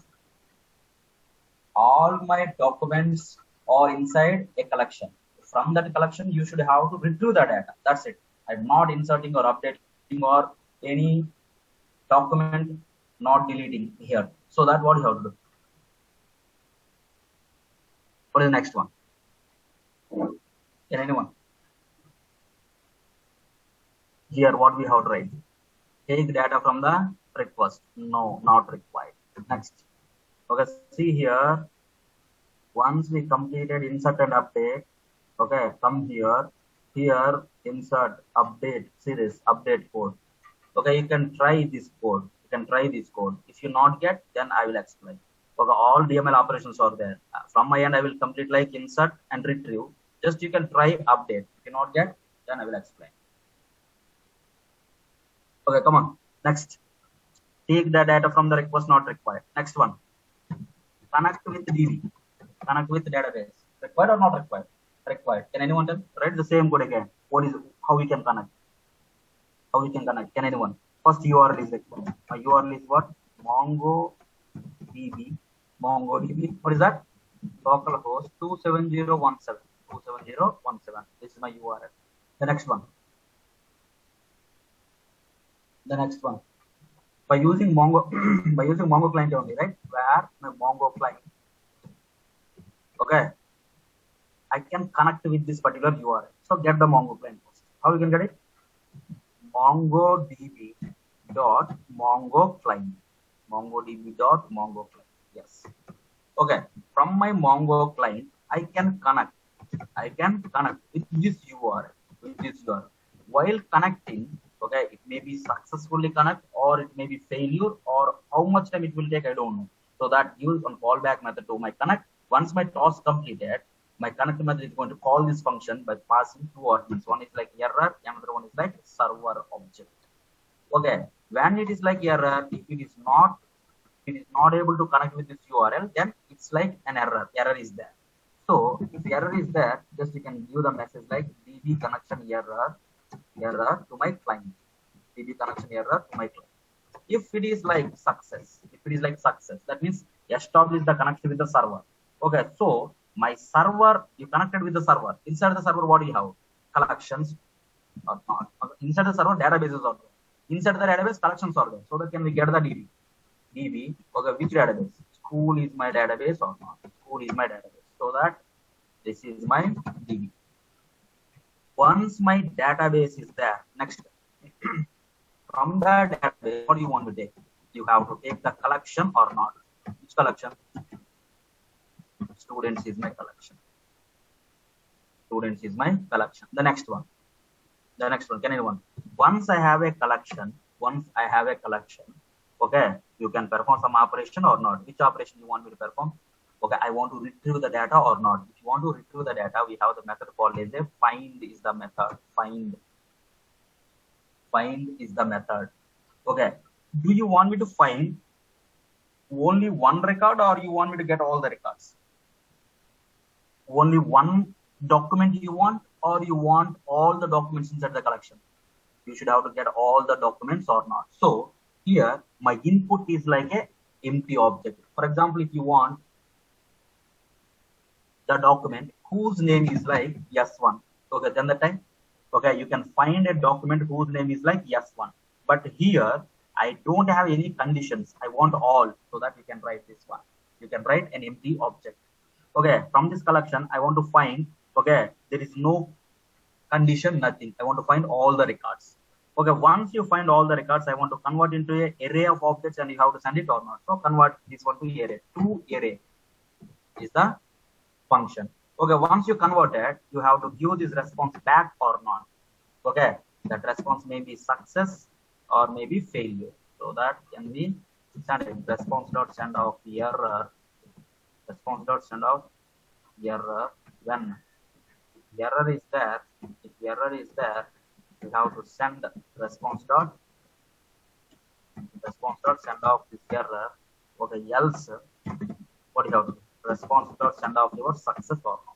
all my documents are inside a collection. From that collection, you should have to retrieve the data. That's it. I'm not inserting or updating or any document not deleting here. So that's what you have to do. What is the next one? Can anyone? Here, what we have to write? Take data from the request. No, not required. Next. Okay, see here. Once we completed insert and update, okay, come here. Here, insert, update, series, update code. Okay, you can try this code. You can try this code. If you not get, then I will explain. Okay, all DML operations are there. From my end, I will complete like insert and retrieve. Just you can try update. If you not get, then I will explain. Okay, come on. Next. Take the data from the request not required. Next one. Connect with DB. Connect with database. Required or not required? Required. Can anyone tell? Write the same code again. What is how we can connect? How we can connect? Can anyone? First URL is required. My URL is what? MongoDB. MongoDB. What is that? Localhost 27017. 27017. This is my URL. The next one. The next one. By using Mongo, by using Mongo client only, right? Where my Mongo client. Okay. I can connect with this particular URL. So get the Mongo client first. How you can get it? MongoDB dot Mongo client. MongoDB dot Mongo client. Yes. Okay. From my Mongo client, I can connect with this URL. While connecting, okay, it may be successfully connect or it may be failure or how much time it will take, I don't know. So that use on callback method to my connect. Once my task completed, my connect method is going to call this function by passing two arguments. One is like error, another one is like server object. Okay, when it is like error, if it is not able to connect with this URL, then it's like an error. Error is there. So if the error is there, just you can give the message like DB connection error to my client. DB connection error to my client. If it is like success, that means establish the connection with the server. Okay, so my server, you connected with the server. Inside the server, what do you have? Collections or not. Inside the server, databases are there. Inside the database, collections are there. So that can we get the DB? DB, okay, which database? School is my database or not? School is my database. So that this is my DB. Once my database is there, next. From the database, what do you want to take? You have to take the collection or not. Which collection? Students is my collection. Students is my collection. The next one. Can anyone? Once I have a collection, okay, you can perform some operation or not. Which operation you want me to perform? Okay, I want to retrieve the data or not. If you want to retrieve the data, we have the method called as a find is the method. Find is the method. Okay, do you want me to find only one record or you want me to get all the records? Only one document you want or you want all the documents inside the collection? You should have to get all the documents or not. So here my input is like a empty object. For example, if you want the document whose name is like S1, okay, then the time, okay, you can find a document whose name is like S1. But here I don't have any conditions. I want all, so that you can write this one. You can write an empty object. Okay, from this collection, I want to find, okay, there is no condition, nothing. I want to find all the records. Okay, once you find all the records, I want to convert into an array of objects and you have to send it or not. So convert this one to array. To array is the function. Okay, once you convert it, you have to give this response back or not. Okay, That response may be success or maybe failure. So that can be send response dot send of error. Response dot send of error when error is there. If error is there, we have to send response dot send off this error. Okay, else what you have to do? Response dot send off your success or no.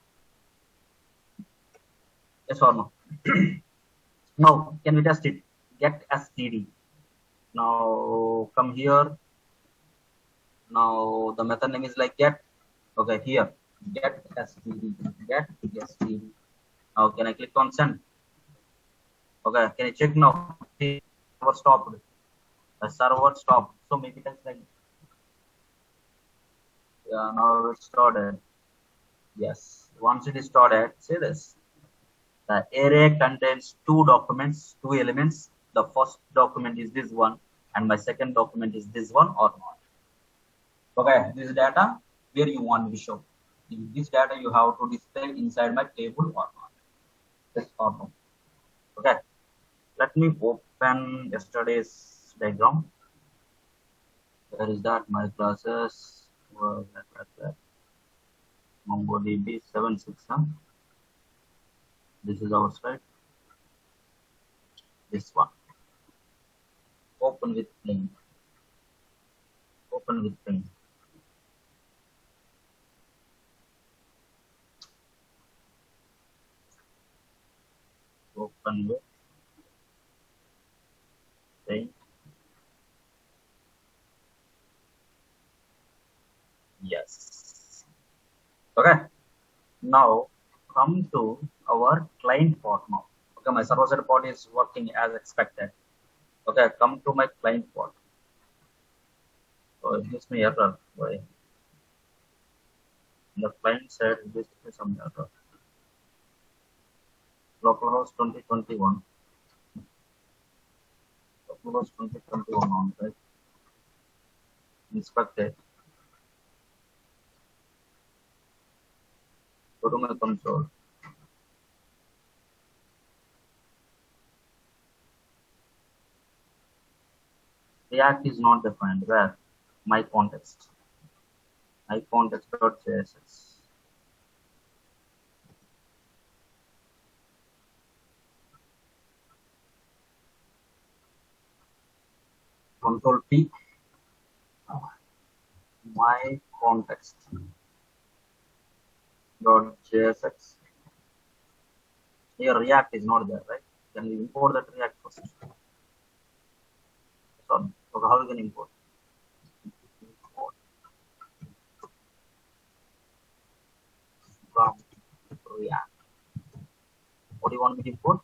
Yes or no? Now can we test it? Get std. Now come here. Now the method name is like get. Okay, here get std. Get std. Now can I click on send? Okay, can you check now? Server stopped. The server stopped. So maybe that's like yeah, now it's started. Yes. Once it is started, say this. The array contains two documents, two elements. The first document is this one, and my second document is this one or not. Okay, this data where you want to show. This data you have to display inside my table or not. Yes or no. Okay. Let me open yesterday's diagram. Where is that? My classes. MongoDB 7.6. This is our slide. This one. Open with plain. Open with plain. Open with plain. Yes. Okay. Now come to our client port now. Okay, my server-side port is working as expected. Okay, come to my client port. So it gives me error. Why? The client side gives me some error. Localhost 2021. Localhost 2021 on right. Inspect it. Go to my console. React is not defined. Where? My context. My context.js. Control P. My context. .jsx. Here React is not there, right? Can we import that React first? Sorry. Okay, how we can import? From React. What do you want me to import?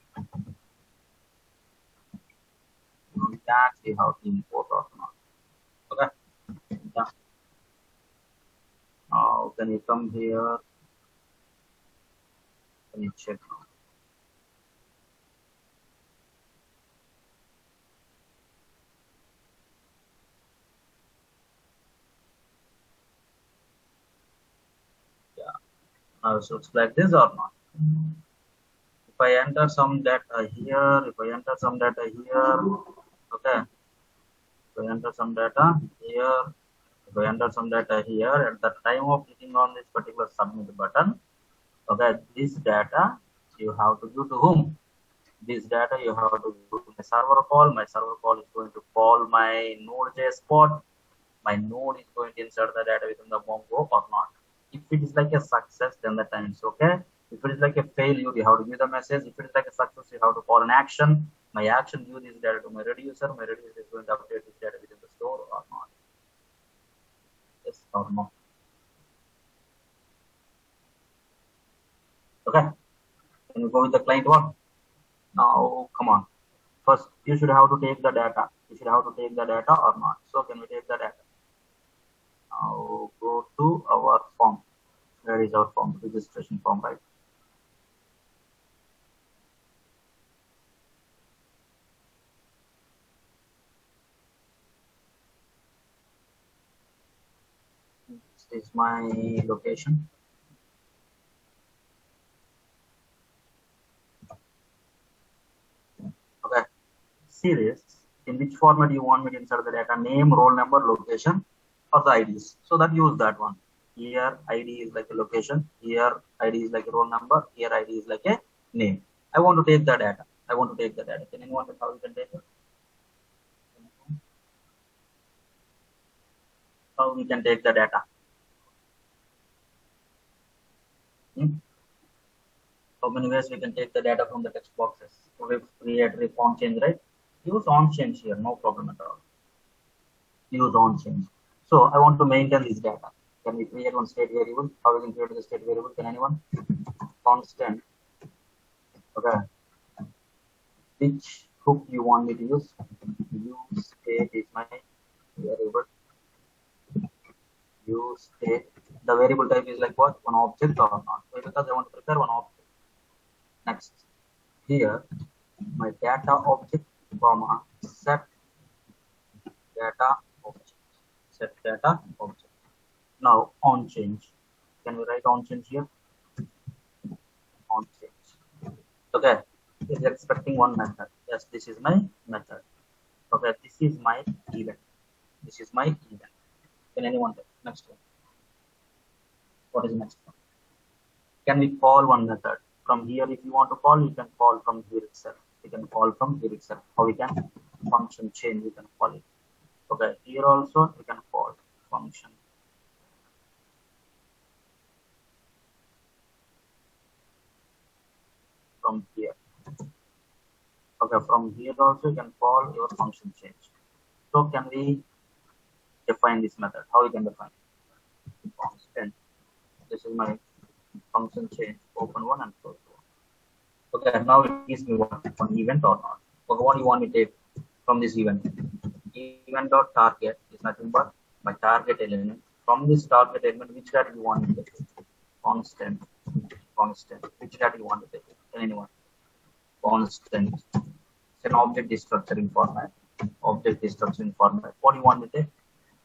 React, we have to import or not. Okay. Yeah. Now can you come here? Can you check now? Yeah. Now it looks like this or not? If I enter some data here, okay. If I enter some data here, if I enter some data here, at the time of clicking on this particular submit button, okay, this data you have to give to whom? This data you have to give to my server call. My server call is going to call my Node.js pod. My node is going to insert the data within the Mongo or not. If it is like a success, then the time is okay. If it is like a failure, you have to give the message. If it is like a success, you have to call an action. My action give this data to my reducer. My reducer is going to update this data within the store or not. Yes or no. Okay. Can we go with the client one? Now, come on. First, you should have to take the data. You should have to take the data or not. So, can we take the data? Now, go to our form. Where is our form? Registration form, right? This is my location. see this, in which format you want me to insert the data, name, roll number, location, or the IDs. So that use that one. Here ID is like a location, here ID is like a roll number, here ID is like a name. I want to take the data. I want to take the data. Can anyone tell how you can take it? How we can take the data? How many ways we can take the data from the text boxes? Ref, create, ref, on change, right? Use on change here, no problem at all. Use on change. So I want to maintain this data. Can we create one state variable? How we can create the state variable? Can anyone? Constant. Okay. Which hook you want me to use? Use state is my variable. Use state. The variable type is like what? One object or not? So because I want to prepare one object. Next. Here, my data object, comma, set data object. Set data object. Now on change. Can we write on change here? On change. Okay. It's expecting one method. Yes, this is my method. Okay, this is my event. This is my event. Can anyone take next one? What is the next one? Can we call one method? From here, if you want to call, you can call from here itself. You can call from here itself. How we can? Function change, we can call it. Okay, here also we can call function. From here. Okay, from here also you can call your function change. So can we define this method? How we can define? Constant. This is my function change. Open one and close one. Okay, now it gives me one event or not. Okay, what you want me to take from this event? Event dot target is nothing but my target element. From this target element, which data you want me to take? Constant. Constant. Which data you want to take? Can anyone? Constant. It's an object destructuring format. Object destructuring format. What do you want me to take?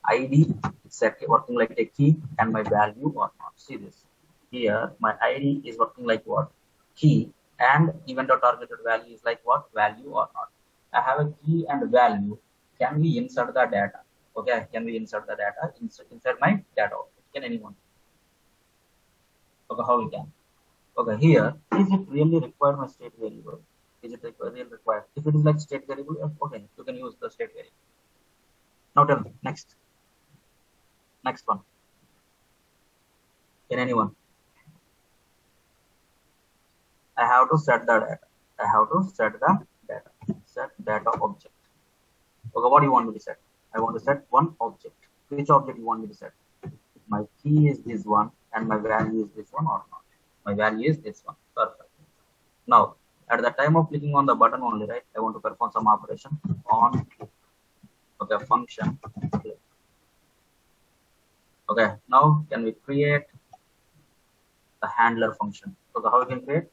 ID exactly working like a key and my value or not. See this. Here my ID is working like what? Key, and event or targeted value is like what? Value or not. I have a key and value. Can we insert the data? Okay, can we insert the data inside my data object? Can anyone? Okay, how we can? Okay, here is it really required my state variable? Is it really required? If it is like state variable, okay, you can use the state variable. Now tell me next. Next one. Can anyone? I have to set the data. I have to set the data. Set data object. Okay, what do you want me to set? I want to set one object. Which object you want me to set? My key is this one and my value is this one or not? My value is this one. Perfect. Now, at the time of clicking on the button only, right? I want to perform some operation on. Okay, function. Okay, now can we create the handler function? So how we can create?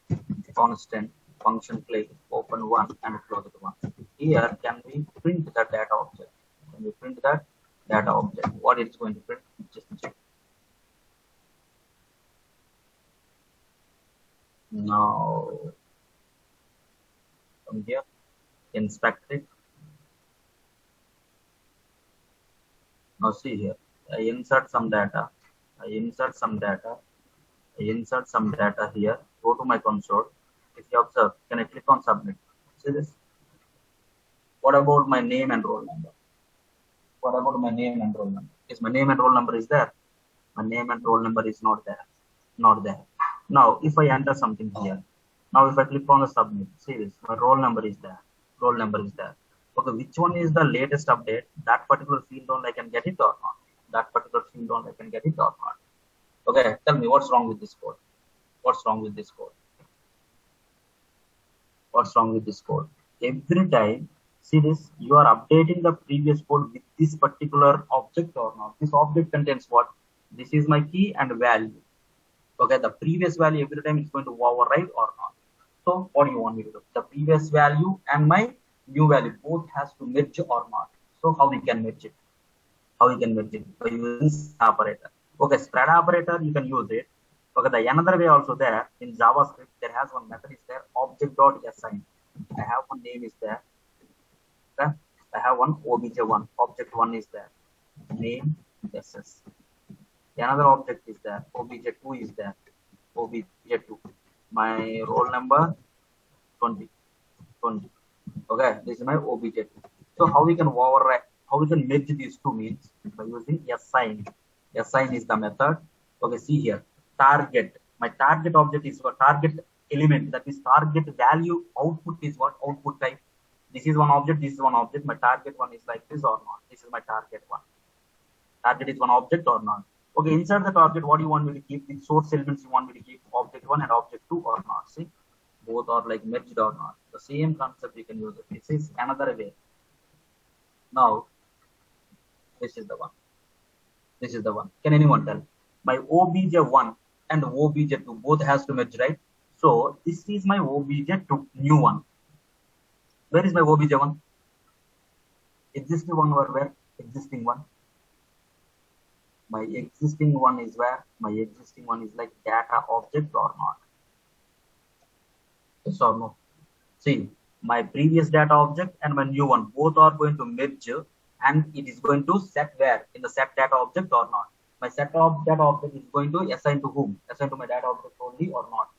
Constant function click, open one and close it one. Here can we print the data object? Can we print that data object? What it's going to print? Just check. Now from here, inspect it. Now see here, I insert some data. I insert some data. I insert some data here. Go to my console. If you observe, can I click on submit? See this? What about my name and roll number? What about my name and roll number? Is my name and roll number is there? My name and roll number is not there. Not there. Now, if I enter something here, now if I click on the submit, see this, my roll number is there. Roll number is there. Okay, which one is the latest update? That particular field only I can get it or not? That particular field only I can get it or not? Okay, tell me what's wrong with this code? What's wrong with this code? What's wrong with this code? Every time, see this, you are updating the previous code with this particular object or not? This object contains what? This is my key and value. Okay, the previous value every time is going to override or not. So what do you want me to do? The previous value and my new value both has to merge or not. So how we can merge it? How we can merge it? By using operator. Okay, spread operator, you can use it. Okay, the another way also there in JavaScript, there has one method is there, object.assign. I have one name is there. Okay, I have one obj1, object 1 is there, name SS. Another object is there, obj2 is there, obj2. My roll number 20. Okay, this is my obj2. So how we can override, how we can merge these two means by using assign. Assign is the method. Okay, see here, target. My target object is what? Target element, that is target value. Output is what? Output type. This is one object, this is one object. My target one is like this or not? This is my target one. Target is one object or not? Okay, inside the target, what do you want me to keep? The source elements you want me to keep object 1 and object 2 or not? See, both are like merged or not? The same concept you can use it. This is another way. Now, this is the one. This is the one. Can anyone tell? My obj1 and obj2 both has to merge, right? So this is my obj2, new one. Where is my obj1? Existing one or where? Existing one. My existing one is where? My existing one is like data object or not? Yes or no? See, my previous data object and my new one, both are going to merge, and it is going to set where? In the set data object or not? My set of data object is going to assign to whom? Assign to my data object only or not?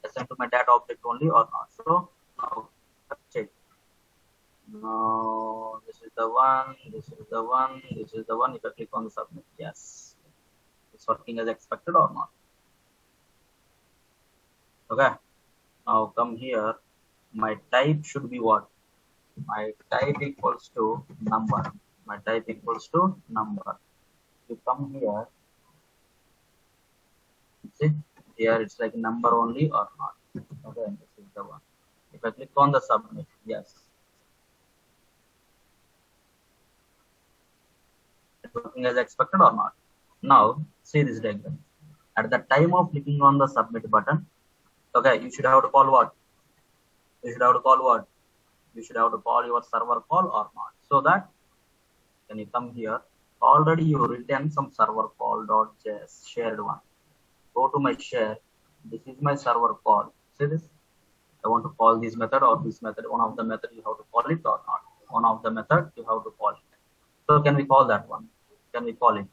Assign to my data object only or not? So now check. No, this is the one, this is the one, this is the one. If I click on the submit, yes, it's working as expected or not? Okay, now come here. My type should be what? My type equals to number. My type equals to number. You come here, see here it's like number only or not? Okay, this is the one. If I click on the submit, yes. Working as expected or not? Now see this diagram. At the time of clicking on the submit button, okay, you should have to call what? You should have to call what? You should have to call your server call or not? So that, can you come here? Already you written some server call.js shared one. Go to my share. This is my server call. See this? I want to call this method or this method. One of the method you have to call it or not? One of the method you have to call it. So can we call that one? Can we call it?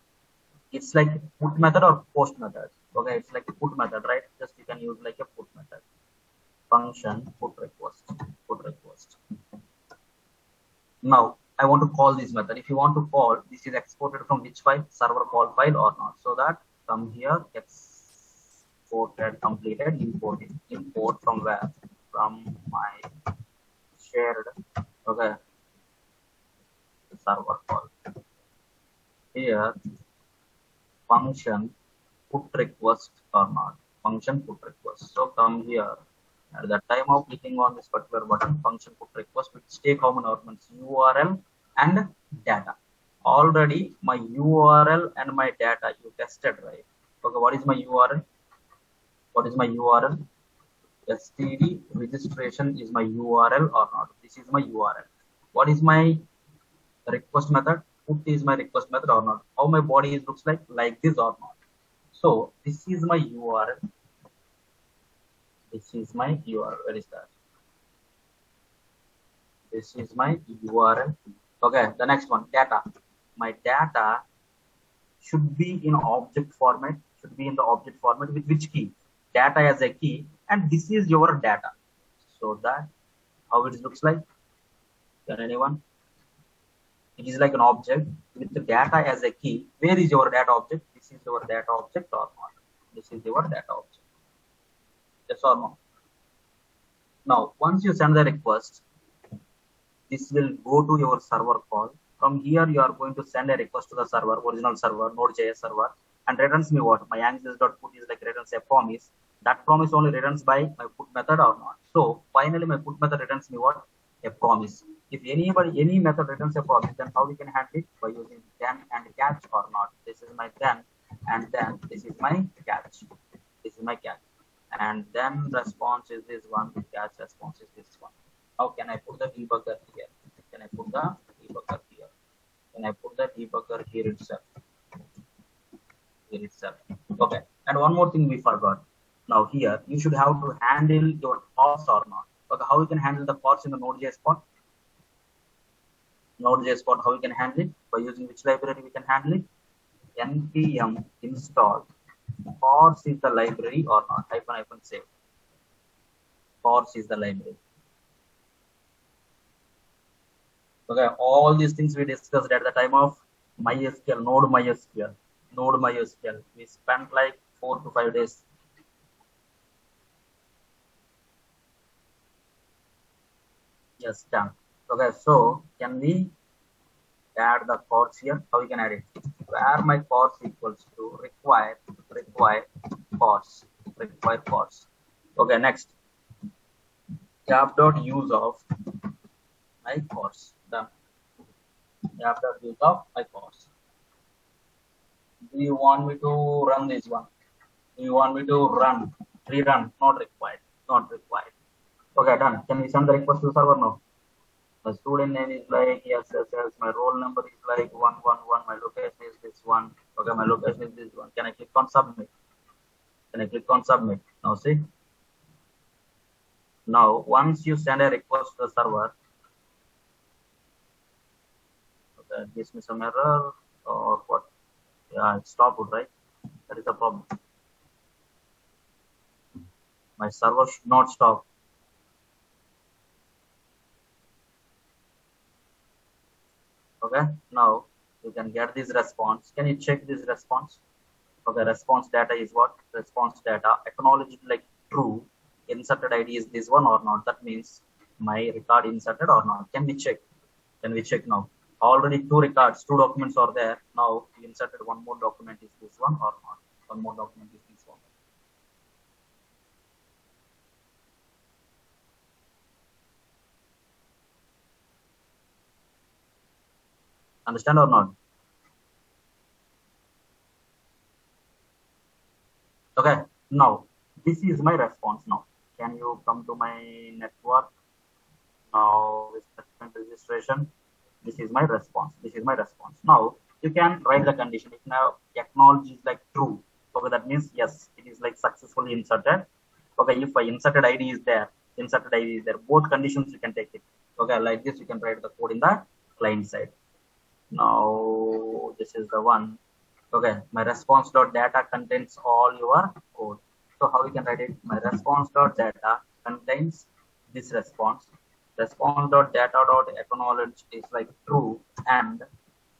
It's like put method or post method. Okay, it's like a put method, right? Just you can use like a put method. Function put request. Put request. Now I want to call this method. If you want to call, this is exported from which file? Server call file or not? So that come here, exported, completed, imported. Import from where? From my shared, okay, server call. Here, function put request or not? Function put request. So come here. At the time of clicking on this particular button, function put request, which take how many arguments? URL and data. Already my URL and my data you tested, right? Okay, what is my URL? What is my URL? STD registration is my URL or not? This is my URL. What is my request method? Put is my request method or not? How my body is looks like this or not? So this is my URL. This is my URL. Where is that? This is my URL. Okay, the next one, data. My data should be in object format. Should be in the object format with which key? Data as a key, and this is your data. So that how it looks like? Can anyone? It is like an object with the data as a key. Where is your data object? This is your data object or not? This is your data object. Yes or no? Now, once you send the request, this will go to your server call. From here, you are going to send a request to the server, original server, Node.js server, and returns me what? My answers.put is like returns a promise. That promise only returns by my put method or not. So finally, my put method returns me what? A promise. If any method returns a promise, then how we can handle it? By using then and catch or not. This is my then, and then this is my catch. This is my catch. And then response is this one, catch response is this one. How can I put the debugger here? Can I put the debugger here? Can I put the debugger here itself? Here itself. Okay. And one more thing we forgot. Now here, you should have to handle your calls or not. Okay, how you can handle the calls in the Node.js pod? Node.js code, how we can handle it? By using which library we can handle it? npm install parse is the library or not? -- save. Parse is the library. Okay, all these things we discussed at the time of MySQL, Node MySQL. We spent like 4 to 5 days. Yes, done. Okay, so can we add the parse here? How we can add it? Where my parse equals to require parse. Okay, next. App.use of my parse. Done. App.use of my parse. Do you want me to run this one? Do you want me to rerun? Not required. Okay, done. Can we send the request to the server now? My student name is like yes. My roll number is like 111. My location is this one. Okay, my location is this one. Can I click on submit? Now see. Now once you send a request to the server, okay, it gives me some error or what? Yeah, it stopped, right? That is the problem. My server should not stop. Okay, now you can get this response. Can you check this response? Okay, response data is what? Response data acknowledged like true. Inserted ID is this one or not? That means my record inserted or not? Can we check? Now? Already 2 records, 2 documents are there. Now we inserted one more document. Is this one or not? One more document is this one. Understand or not? Okay, now this is my response. Now can you come to my network? Now registration. This is my response. Now you can write the condition. If now acknowledge is like true, okay, that means yes, it is like successfully inserted. Okay, if I inserted ID is there, both conditions you can take it. Okay, like this you can write the code in the client side. Now this is the one. Okay, my response.data contains all your code. So how we can write it? My response.data contains this response. Response.data.acknowledge is like true, and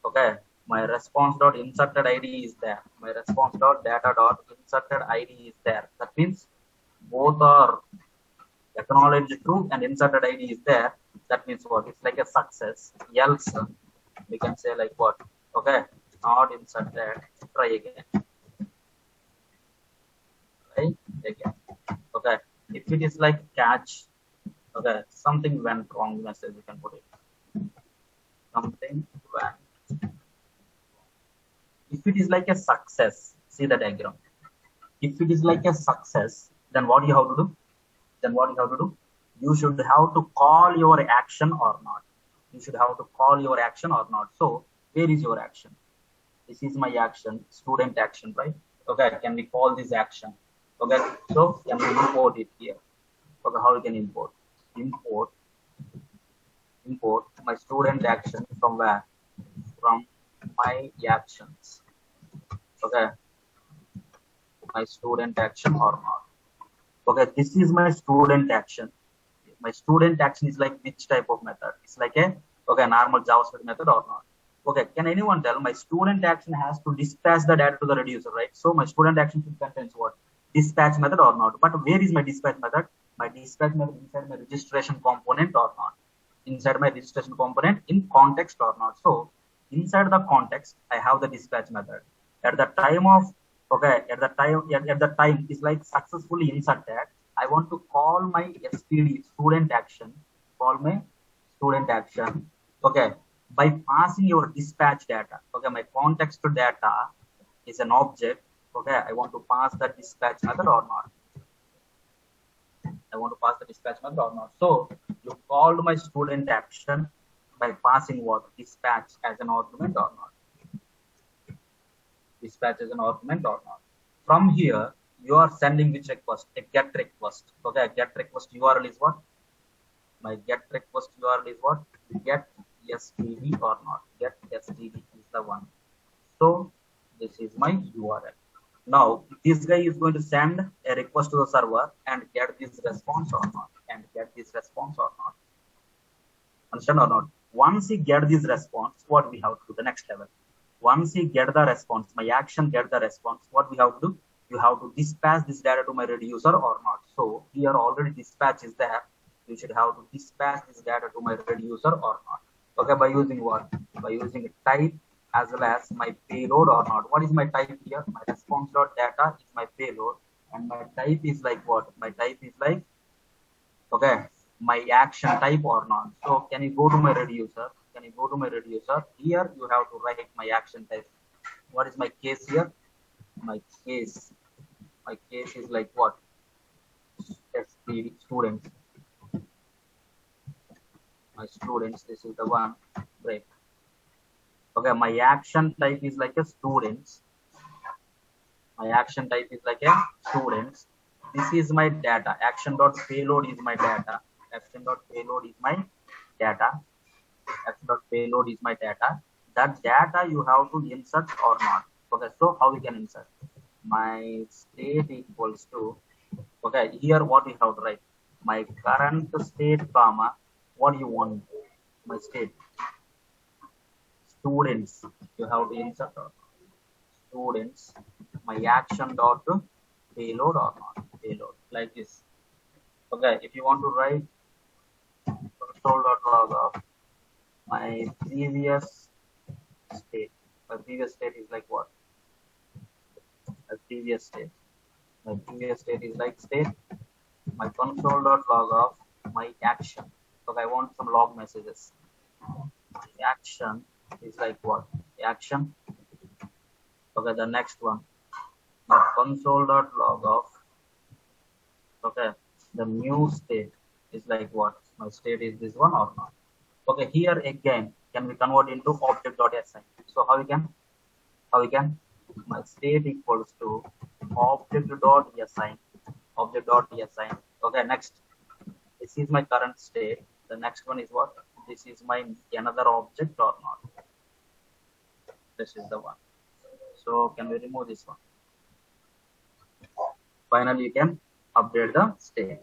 okay, my response.inserted ID is there. That means both are acknowledged true and inserted ID is there. That means what? It's like a success. Else we can say like what? Okay, not inserted. Try again. Okay, if it is like catch, okay, something went wrong message, you can put it. Something went. If it is like a success, see the diagram. If it is like a success, then what you have to do? You should have to call your action or not. So where is your action? This is my action, student action, right? Okay, can we call this action? Okay, so can we import it here? Okay, how we can import? Import my student action from where? From my actions. Okay, my student action or not? Okay, this is my student action. My student action is like which type of method? It's like a normal JavaScript method or not? Okay, can anyone tell? My student action has to dispatch the data to the reducer, right? So my student action contains what? Dispatch method or not? But where is my dispatch method? My dispatch method inside my registration component or not? Inside my registration component in context or not? So inside the context, I have the dispatch method. At the time of at the time is like successfully inserted. I want to call my SPD student action. Okay, by passing your dispatch data. Okay, my context data is an object. Okay, I want to pass the dispatch method or not? So you called my student action by passing what? Dispatch as an argument or not? From here, you are sending which request? A get request. Okay, a get request URL is what? My get request URL is what? Get std or not. Get std is the one. So this is my URL. Now this guy is going to send a request to the server and get this response or not, and get this response or not. Understand or not? Once he get this response, what we have to do? The next level. Once he get the response, my action get the response. What we have to do? You have to dispatch this data to my reducer or not. So here already dispatch is there. You should have to dispatch this data to my reducer or not. Okay, by using what? By using type as well as my payload or not. What is my type here? My response.data is my payload, and my type is like what? My type is like, okay, my action type or not. So can you go to my reducer? Can you go to my reducer? Here you have to write my action type. What is my case here? My case is like what? Students. My students, this is the one. Break. Okay, my action type is like a students. My action type is like a students. This is my data. Action.payload is my data. Action.payload is my data. Action.payload is my data. That data you have to insert or not. Okay, so how we can insert? My state equals to, okay, here what we have to write? My current state, comma, what do you want? My state. Students, you have to insert students. My action dot payload or not payload, like this. Okay, if you want to write console.log of my previous state. My previous state is like what? My previous state. My previous state is like state. My console.log of my action. So I want some log messages. My action is like what? Action. Okay, the next one. My console.log of, okay, the new state is like what? My state is this one or not? Okay, here again can be converted into object.assign. So how we can? My state equals to object.assign. Object.assign. Okay, next. This is my current state. The next one is what? This is my another object or not? This is the one. So can we remove this one? Finally, you can update the state.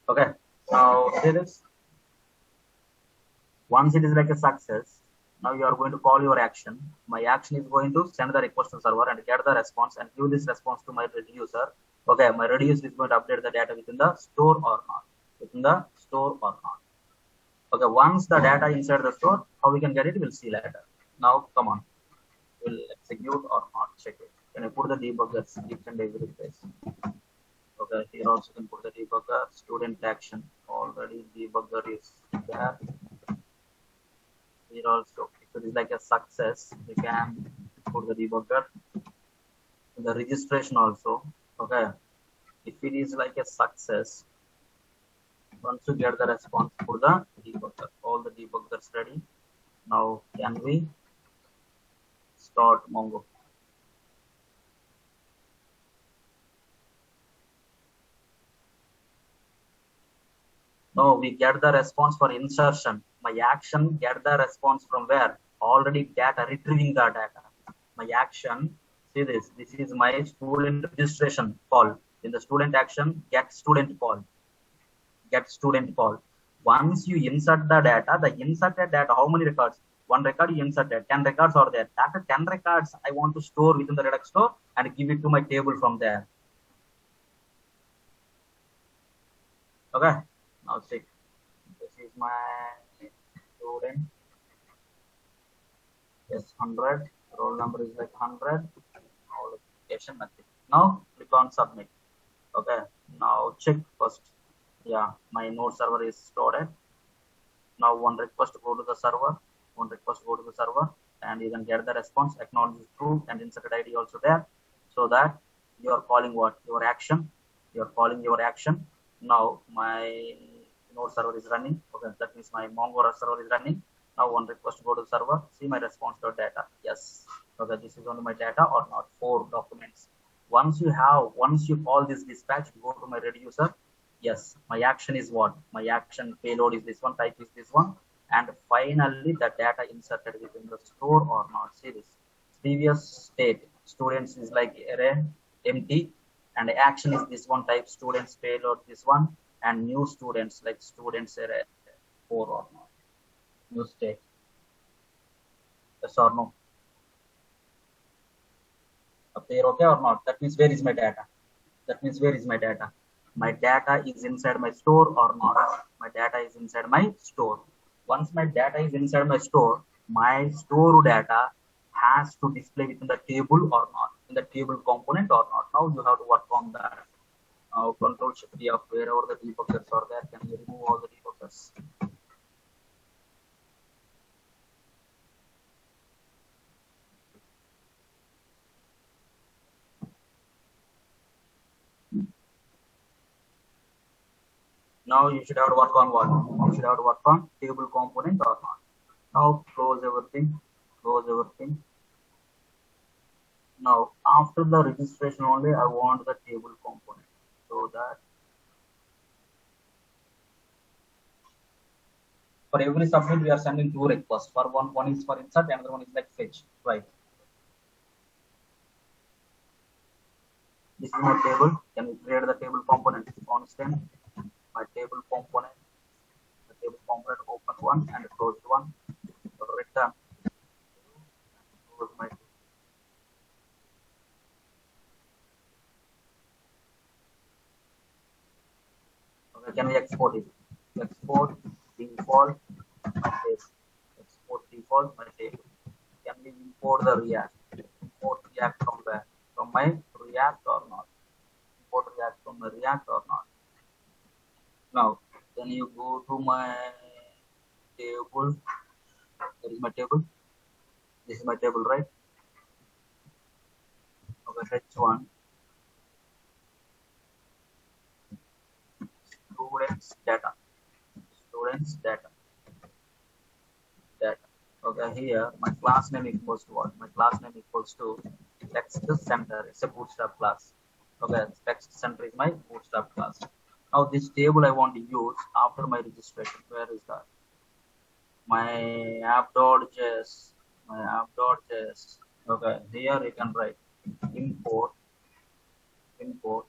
Okay. Now see this. Once it is like a success, now you are going to call your action. My action is going to send the request to server and get the response and give this response to my reducer. Okay, my reducer is going to update the data within the store or not. Within the store or not. Okay, once the data inside the store, how we can get it, we'll see later. Now, come on. We'll execute or not, check it. Can I put the debuggers each and every place? Okay, here also can put the debugger, student action. Already debugger is there. Here also, if it is like a success, we can put the debugger. The registration also, okay. If it is like a success, once you get the response, put the debugger. All the debuggers ready. Now, can we start Mongo? No, we get the response for insertion. My action get the response from where? Already data, retrieving the data. My action, see this is my student registration call. In the student action, get student call. Get student call. Once you insert the data, the inserted data, how many records? One record you inserted, 10 records are there. That 10 records I want to store within the Redux store and give it to my table from there. Okay. Now see, this is my student. Yes, 100. Roll number is like 100. All application nothing. Now click on submit. Okay. Now check first. Yeah, my node server is stored. Now one request go to the server. One request go to the server, and you can get the response. Acknowledge is true, and inserted ID also there. So that you are calling what? Your action. You are calling your action. Now my node server is running. Okay, that means my Mongo server is running. Now one request go to the server, see my response.data. Yes. Okay, this is only my data or not. 4 documents. Once you call this dispatch, go to my reducer. Yes, my action is what? My action payload is this one, type is this one, and finally the data inserted within the store or not. See this previous state, students is like array empty, and action is this one type, students payload this one, and new students like students array 4 or not. New state. Yes or no? Up there, okay or not? That means where is my data? That means where is my data? My data is inside my store or not? My data is inside my store. Once my data is inside my store, my store data has to display within the table or not, in the table component or not. Now you have to work on that. Control Shift D of wherever the debuggers are there. Can you remove all the debuggers? Now you should have to work on what? You should have to work on table component or not. Now close everything. Close everything. Now after the registration only, I want the table component. So that for every submit we are sending 2 requests. For one is for insert, another one is like fetch, right? This is my table. Can we create the table component? Constant. My table component. The table component open one and closed one. Return. Close my table. Okay, can we export it? Export default my table. Export default my table. Can we import the React? Import React from where? From my React or not? Import React from the React or not? Now, then you go to my table. There is my table. This is my table, right? Okay, H1. Students data. Students data. Data. Okay, here my class name equals to what? My class name equals to text center. It's a bootstrap class. Okay, text center is my bootstrap class. Now this table I want to use after my registration. Where is that? My app.js. My app.js. Okay, here you can write import table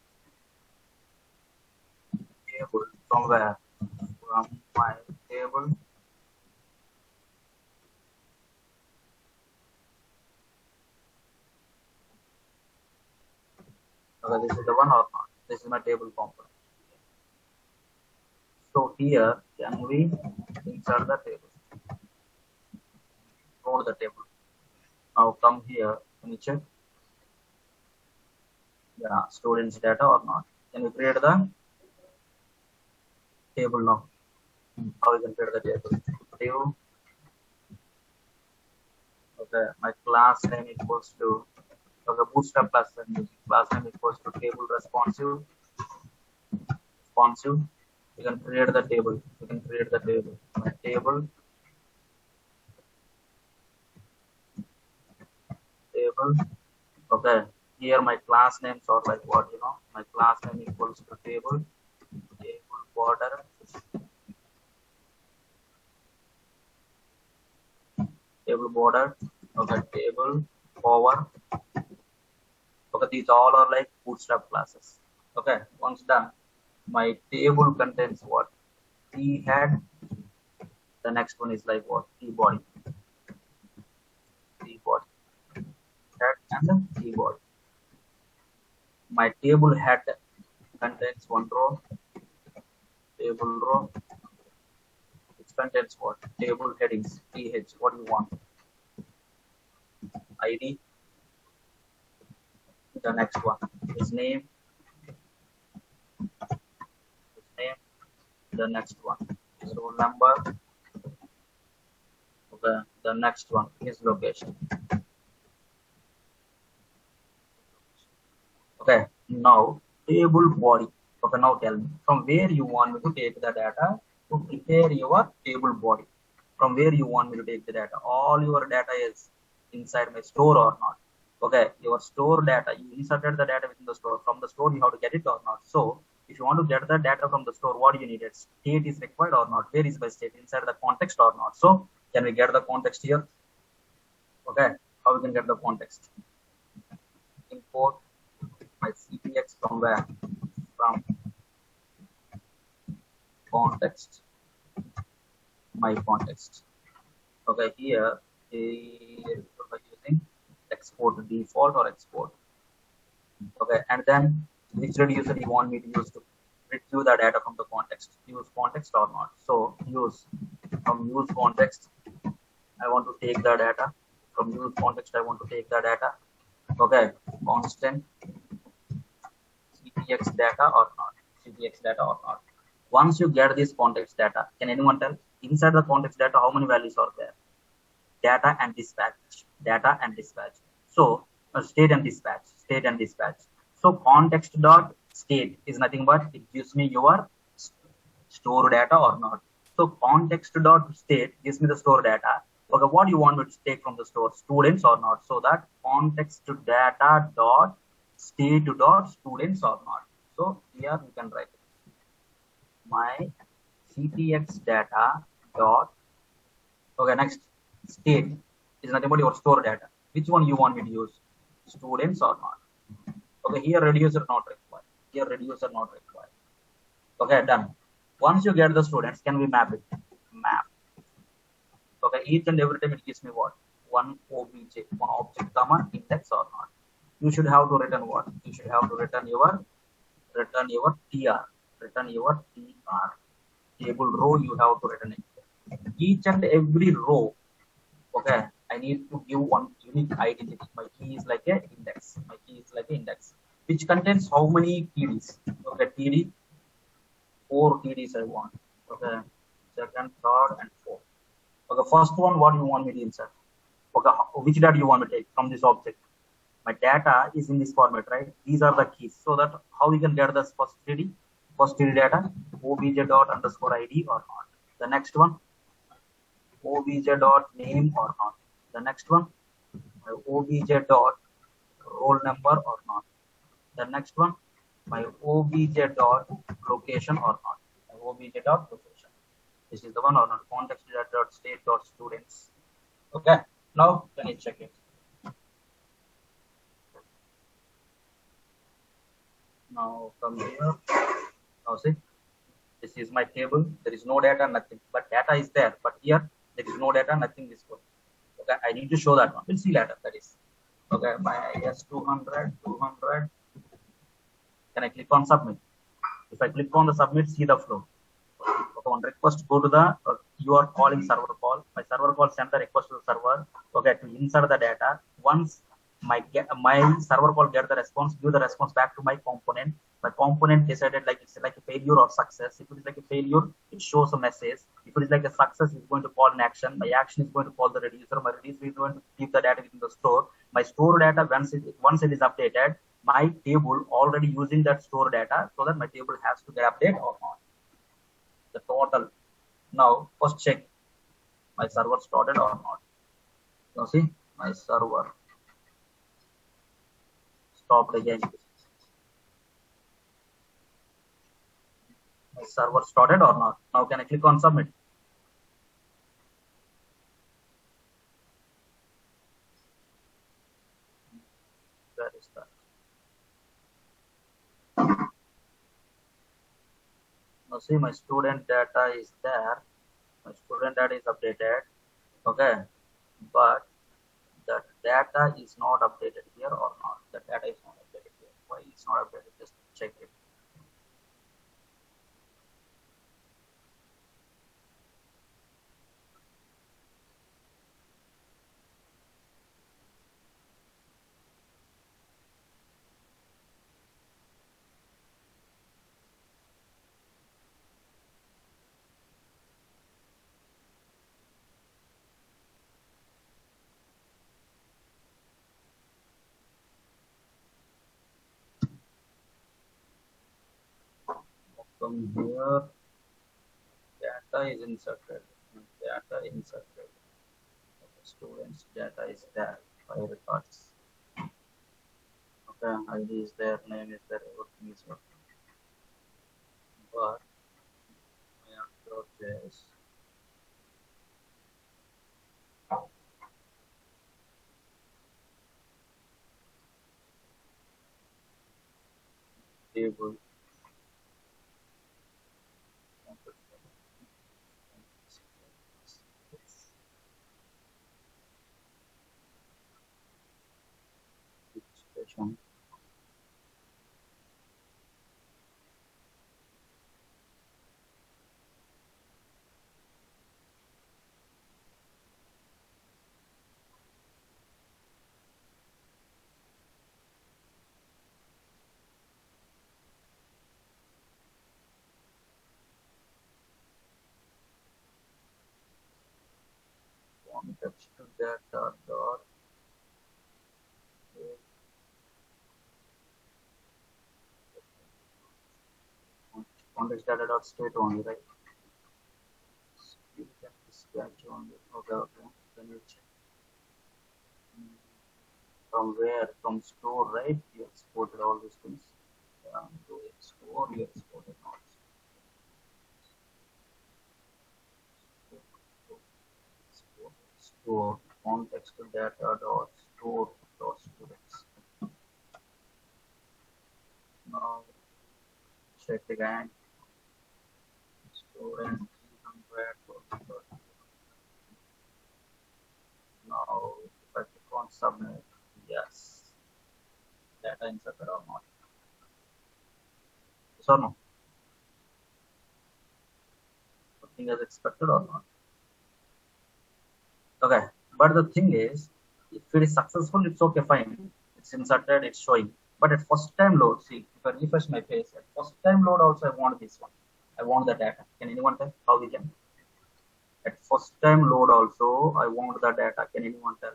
from where? From my table. Okay, this is the one or not? This is my table component. So here, can we insert the table? Load the table. Now come here. Can you check? Yeah, students data or not? Can you create the table now? How you can create the table? Table. Okay, my class name equals to, okay, bootstrap class name equals to table responsive. You can create the table. My table. Okay, here my class names are like what, you know? My class name equals to table border. Table border. Okay, table power. Okay, these all are like bootstrap classes. Okay, once done, my table contains what? T head. The next one is like what? T body. Head and T body. My table head contains one row. Table row. It contains what? Table headings. TH. What do you want? ID. The next one is name. The next one is roll number. Okay, the next one is location. Okay, now table body. Okay, now tell me from where you want me to take the data to prepare your table body. From where you want me to take the data? All your data is inside my store or not? Okay, your store data, you inserted the data within the store. From the store, you have to get it or not? So If you want to get the data from the store, what do you need? It state is required or not? Where is my state? Inside the context or not? So can we get the context here? Okay, how we can get the context? Import my CPX from where? From context, my context. Okay, here by using export default or export. Okay, and then which reducer you want me to use to retrieve the data from the context? Use context or not? So use context. I want to take the data from use context. I want to take the data. Okay, constant CTX data or not? CTX data or not? Once you get this context data, can anyone tell inside the context data how many values are there? Data and dispatch. Data and dispatch. So state and dispatch. State and dispatch. So context dot state is nothing but it gives me your store data or not. So context dot state gives me the store data. Okay, what do you want me to take from the store? Students or not? So that context data dot state dot students or not. So here we can write my CTX data dot. Okay, next state is nothing but your store data. Which one you want me to use? Students or not? Okay, here reducer not required. Here reducer not required. Okay, done. Once you get the students, can we map it? Map. Okay, each and every time it gives me what? One obj, one object comma index or not. You should have to return what? You should have to return your TR. Return your TR. Table row you have to return it. Each and every row, okay, I need to give one unique identity. My key is like a index. My key is like an index, which contains how many TDs? Okay, TD, 4 TDs I want. Okay, second, third, and fourth. Okay, first one, what do you want me to insert? Okay, which data you want me to take from this object? My data is in this format, right? These are the keys. So that how we can get this first TD? First TD data, obj dot underscore ID or not. The next one, obj dot name or not. The next one, obj dot roll number or not. The next one, my obj dot location or not. Obj dot location. This is the one or not. Context dot state dot students. Okay. Now can you check it? Now from here. Now see, this is my table. There is no data, nothing. But data is there. But here there is no data, nothing is good. Okay, I need to show that one. We'll see later. That is. Okay, my IS 200, 200. Can I click on submit? If I click on the submit, see the flow. Okay, on request, go to the you are calling server call. My server call send the request to the server. Okay, to insert the data. Once my server call get the response, give the response back to my component. My component decided like it's like a failure or success. If it is like a failure, it shows a message. If it is like a success, it's going to call an action. My action is going to call the reducer. My reducer is going to keep the data within the store. My store data once it is updated, my table already using that store data, so that my table has to get updated or not. The total. Now first check my server started or not. Now see my server stopped again. My server started or not? Now can I click on submit? Where is that? Now see my student data is there. My student data is updated. Okay, but the data is not updated here or not. The data is not updated here. Why it's not updated? Just check it. From here, data is inserted. Data inserted. Students data is there. 5 records. Okay, ID is there, name is there, everything is there. for my approaches. Table. Station. Context data dot context data dot state only, right? You can dispatch only. Okay, okay. Then you check from where, from store, right? You exported all these things. To export, you exported not. Store context data dot store dot students. Now check again. Student 300. Now if I click on submit, yes, data inserted or not. Yes or no? Something as expected or not? Okay, but the thing is, if it is successful, it's okay, fine. It's inserted, it's showing. But at first time load, see, if I refresh my page, at first time load also I want this one. I want the data. Can anyone tell how we can? At first time load also, I want the data. Can anyone tell?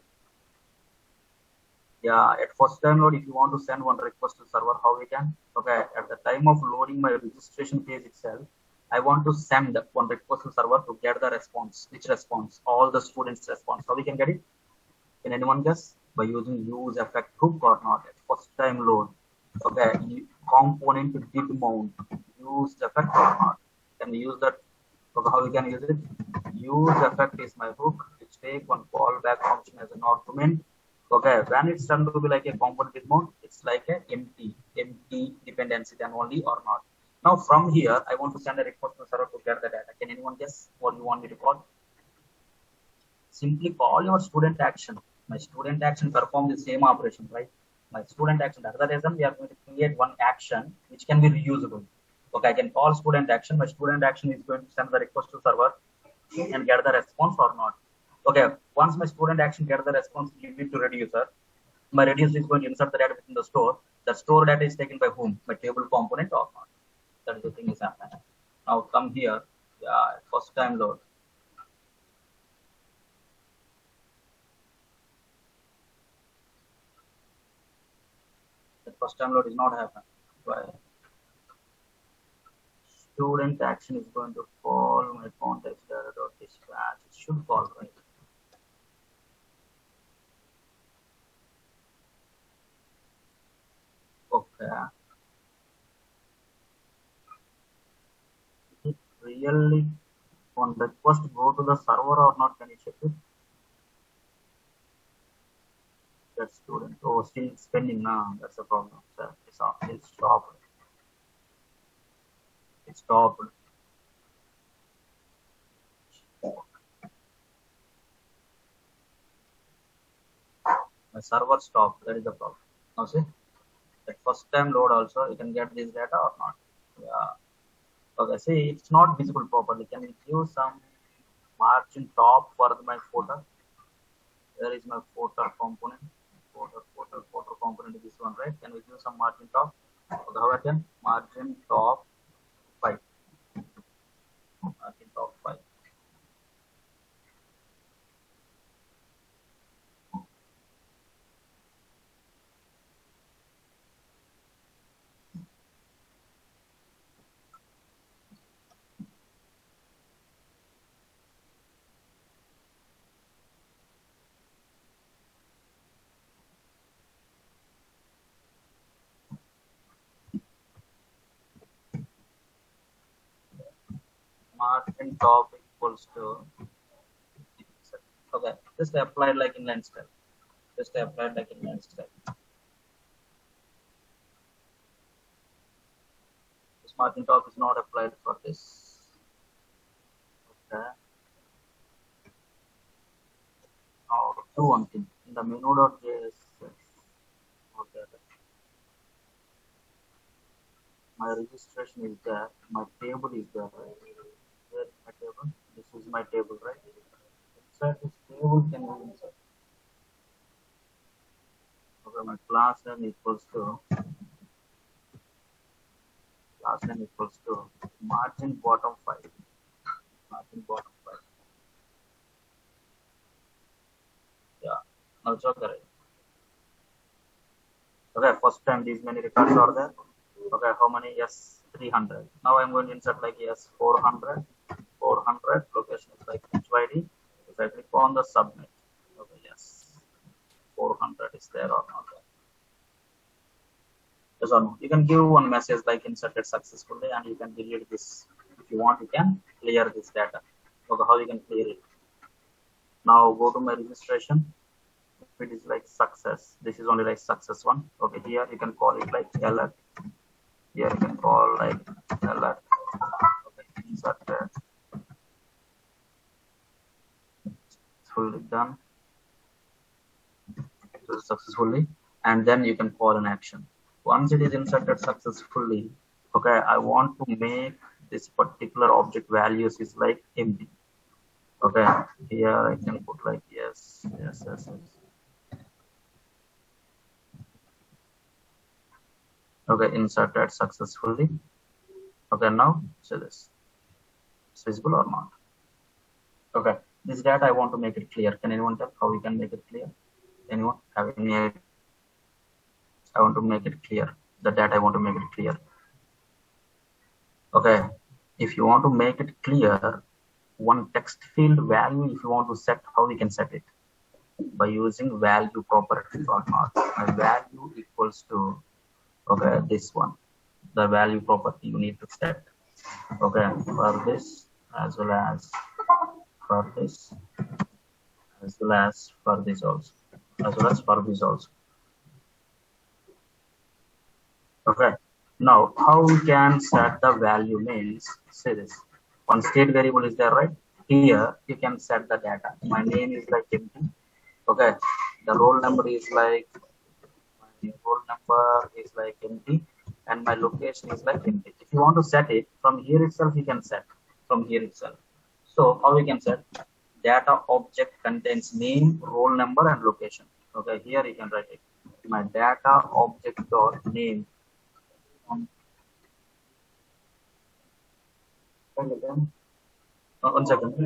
Yeah, at first time load, if you want to send one request to server, how we can? Okay, at the time of loading my registration page itself, I want to send one request to server to get the response. Which response? All the students' response. How we can get it? Can anyone guess? By using use effect hook or not? At first time load. Okay, component did mount. Use effect or not? Can we use that? Okay, how we can use it? Use effect is my hook, which take one callback function as an argument. Okay, when it's done to be like a component did mount, it's like a empty dependency then only or not. Now from here, I want to send a request to server to get the data. Can anyone guess what you want me to call? Simply call your student action. My student action perform the same operation, right? My student action. That's the reason we are going to create one action which can be reusable. Okay, I can call student action. My student action is going to send the request to server and get the response or not. Okay, once my student action get the response, give it to reducer. My reducer is going to insert the data within the store. The store data is taken by whom? My table component or not. That is the thing is happening. Now come here. Yeah, first time load. The first time load is not happening. Why? Student action is going to call my context data dot dispatch. It should call, right? Okay. Is it really on request go to the server or not? Can you check it? That student. Oh, still spending now. That's the problem. So it's off. It's stopped. It's stopped. My server stopped. That is the problem. Now see, at first time load also, you can get this data or not. Yeah. Okay. See, it's not visible properly. Can we give some margin top for my footer? There is my footer component. Footer component is this one, right? Can we give some margin top? Okay, how I can margin top 5. Margin top 5. margin top equals to, okay, just apply like inline style. Just apply like inline style. This margin top is not applied for this. Okay. Now do one thing in the menu.js. Okay. My registration is there. My table is there. Where is my table? This is my table, right? Inside this table can be inside. Okay, my class name equals to margin bottom 5. Margin bottom 5. Yeah. Now it's okay, right? Okay, first time these many records are there. Okay, how many? Yes, 300. Now I'm going to insert like yes, 400. 400. Location is like 𝕨𝕚𝕤𝕒𝕟. If I click on the submit, okay, yes, 400 is there or not there. Yes or no? You can give one message like inserted successfully, and you can delete this. If you want, you can clear this data. Okay, how you can clear it? Now go to my registration. If it is like success, this is only like success one. Okay, here you can call it like alert. Here you can call like alert. Okay, inserted. Fully done. So successfully, and then you can call an action. Once it is inserted successfully, okay, I want to make this particular object values is like empty. Okay, here I can put like yes. Okay, inserted successfully. Okay, now say this. It's visible or not? Okay, this data I want to make it clear. Can anyone tell how we can make it clear? Anyone have any idea? I want to make it clear. The data I want to make it clear. Okay, if you want to make it clear, one text field value, if you want to set, how we can set it? By using value property or not. My value equals to, okay, this one. The value property you need to set. Okay, for this as well as for this, as well as for this also, as well as for this also. Okay, now how we can set the value means, say this, one state variable is there, right? Here you can set the data. My name is like empty. Okay, the roll number is like, my roll number is like empty, and my location is like empty. If you want to set it from here itself, you can set from here itself. So how we can set? Data object contains name, roll number, and location. Okay, here you can write it. My data object dot name. One second.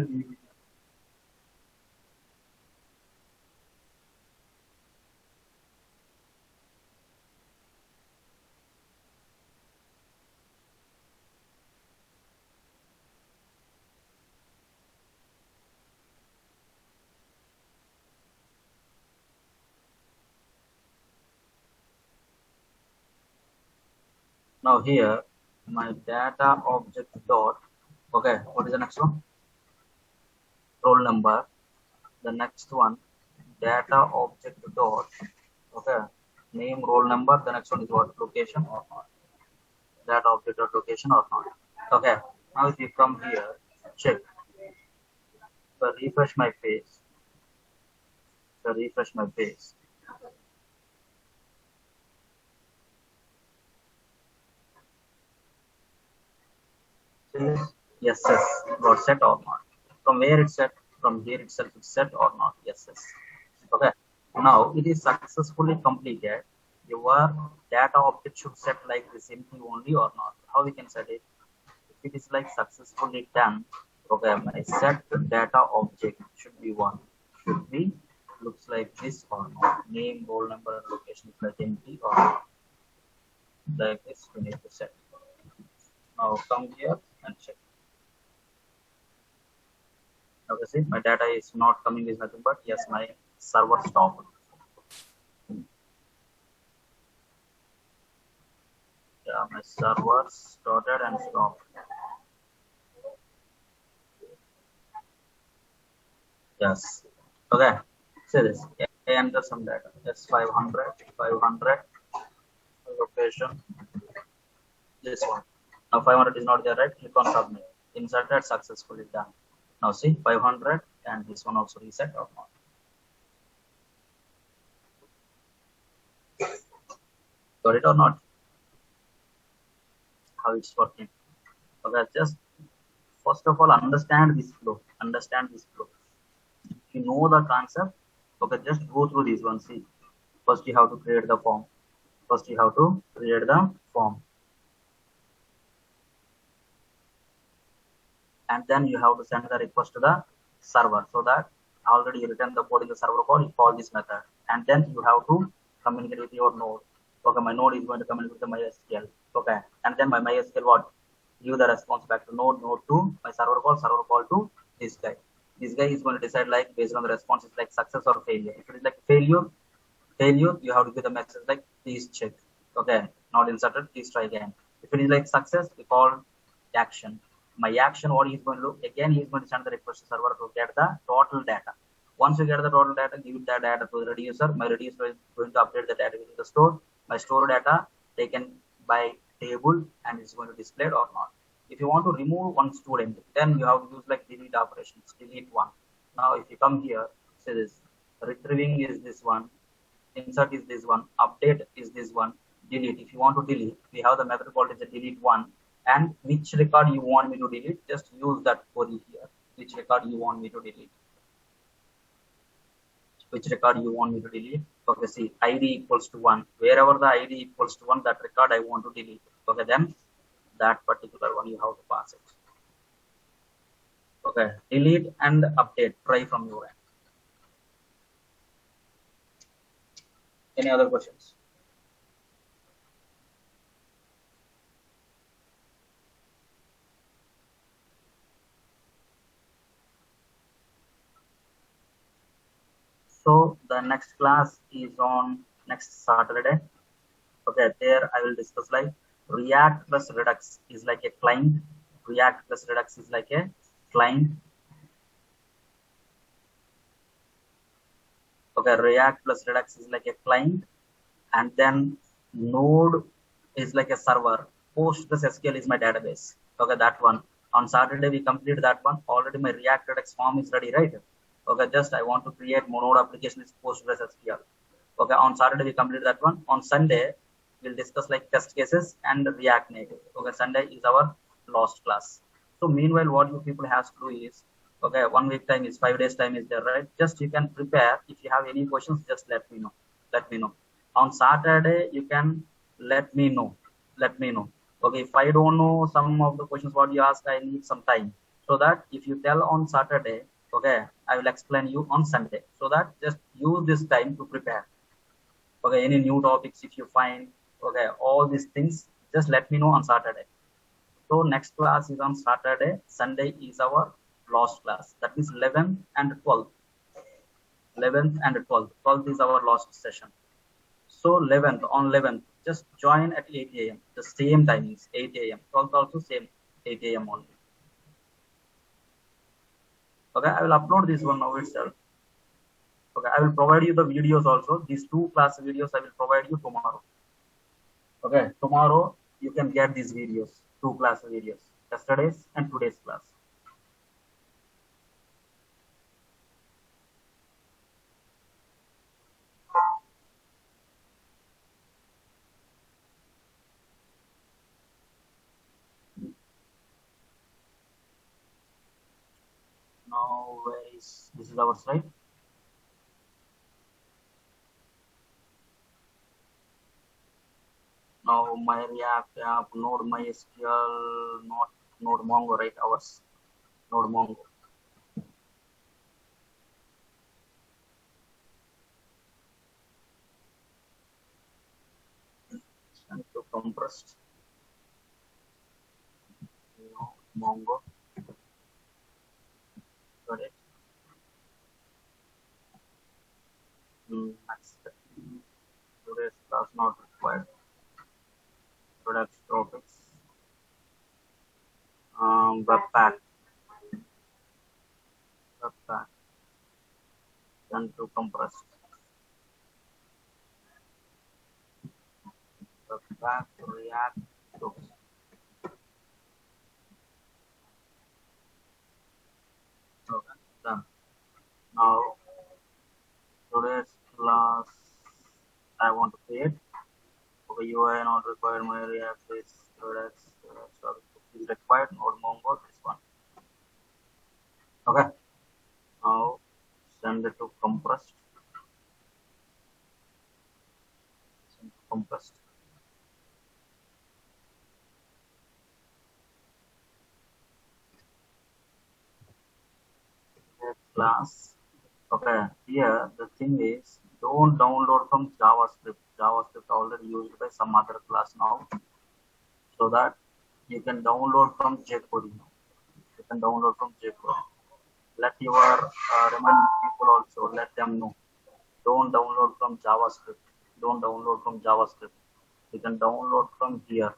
Now here, my data object dot, okay, what is the next one? Roll number. The next one, data object dot, okay, name, roll number. The next one is what? Location or not? Data object dot location or not? Okay, now if you come here, check. So refresh my page. Yes, got set or not? From where it's set? From here itself it's set or not? Yes. Okay. Now it is successfully completed. Your data object should set like this empty only or not? How we can set it? If it is like successfully done, okay, my set data object should be one. Should be looks like this or not? Name, roll number, and location is like empty or not? Like this, we need to set. Now come here and check. Okay, see, my data is not coming is nothing but yes, my server stopped. Yeah, my server started and stopped. Yes. Okay. Say this. Enter some data. Yes, 500 location. This one. Now 500 is not there, right? Click on submit. Inserted successfully, done. Now see 500 and this one also reset or not. Got it or not? How it's working. Okay, just first of all understand this flow. Understand this flow. If you know the concept, okay, just go through this one. See, first you have to create the form. First you have to create the form. And then you have to send the request to the server, so that already written the code in the server code, you call this method, and then you have to communicate with your node. Okay, my node is going to communicate with the MySQL. Okay, and then my MySQL what? Give the response back to node to my server call to this guy. This guy is going to decide like based on the response, it's like success or failure. If it is like failure, you have to give the message like please check. Okay, not inserted, please try again. If it is like success, we call action. My action, what he's going to do, again he's going to send the request to server to get the total data. Once you get the total data, give that data to the reducer. My reducer is going to update the data within the store. My store data taken by table and it's going to display it or not. If you want to remove one student, then you have to use like delete operations, delete one. Now if you come here, say this, retrieving is this one, insert is this one, update is this one, delete. If you want to delete, we have the method called as a delete one. And which record you want me to delete, just use that query here. Which record you want me to delete? Which record you want me to delete? Okay, see, ID equals to 1. Wherever the ID equals to 1, that record I want to delete. Okay, then that particular one you have to pass it. Okay, delete and update. Try from your end. Any other questions? So the next class is on next Saturday. Okay, there I will discuss like React plus Redux is like a client. React plus Redux is like a client. Okay, React plus Redux is like a client, and then Node is like a server. PostgreSQL is my database. Okay, that one. On Saturday we complete that one. Already my React Redux form is ready, right? Okay, just I want to create node application is PostgreSQL. Okay, on Saturday we complete that one. On Sunday we'll discuss like test cases and React Native. Okay, Sunday is our last class. So meanwhile, what you people have to do is, okay, 1 week time is 5 days time is there, right? Just you can prepare. If you have any questions, just let me know. Let me know. On Saturday you can let me know. Let me know. Okay, if I don't know some of the questions what you ask, I need some time. So that if you tell on Saturday, okay, I will explain you on Sunday. So that just use this time to prepare. Okay, any new topics if you find, okay, all these things, just let me know on Saturday. So next class is on Saturday. Sunday is our last class. That is 11th and 12th. 11th and 12th. 12th is our last session. So 11th, on 11th, just join at 8 a.m. The same timings, 8 a.m. 12th also same, 8 a.m. only. Okay, I will upload this one now itself. Okay, I will provide you the videos also. These 2 class videos I will provide you tomorrow. Okay, tomorrow you can get these videos, 2 class videos, yesterday's and today's class. Now where is, this is our slide. Now my React app, Node MySQL, not Node Mongo, right? Ours, Node Mongo. And to compressed Mongo. Got it. Next, today's class not required. Product topics. Webpack. Webpack. send to compressed. Back to React. Okay, done. Now today's class I want to create. Okay, UI not required. My React is is required. Node Mongo. This one. Okay. Now send it to compressed. Send to compressed. Class. Okay, here the thing is, don't download from JavaScript. JavaScript already used by some other class now, so that you can download from jQuery. You can download from jQuery. Let your remaining people also let them know. Don't download from JavaScript. Don't download from JavaScript. You can download from here,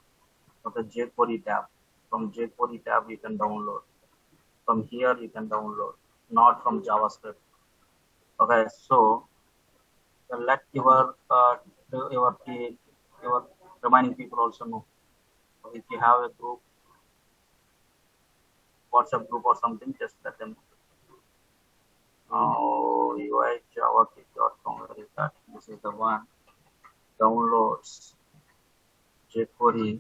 okay, jQuery tab. From jQuery tab you can download. From here you can download, not from JavaScript. Okay, so let your remaining people also know. So if you have a group, WhatsApp group or something, just let them know. UI javakit.com, where is that? This is the one. Downloads jQuery.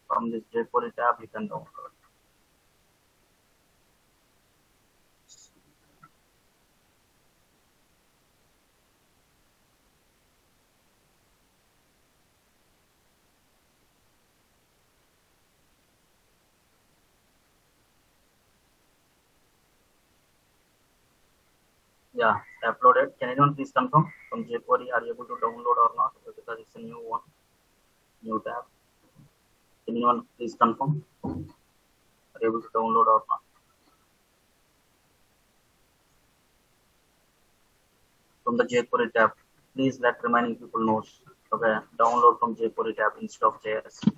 From this jQuery tab you can download. Yeah, uploaded. Can anyone please confirm from jQuery? Are you able to download or not? Because it's a new one, new tab. Can anyone please confirm? Are you able to download or not? From the jQuery tab, please let remaining people know. Okay, download from jQuery tab instead of JS.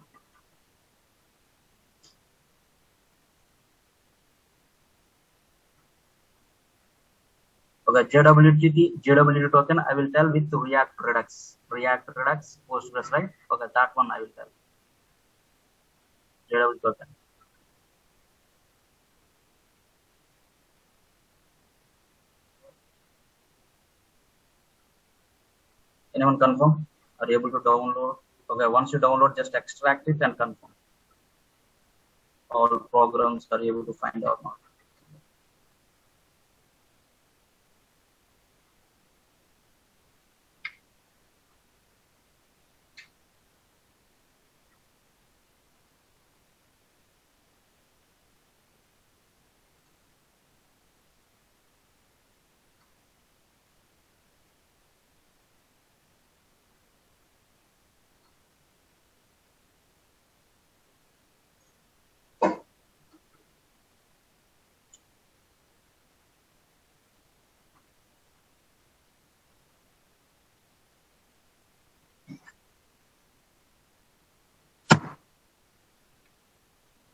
Okay, JWT token I will tell with React Redux. React Redux Postgres, right? Okay, that one I will tell. JWT token. Anyone confirm? Are you able to download? Okay, once you download, just extract it and confirm. All programs are you able to find or not?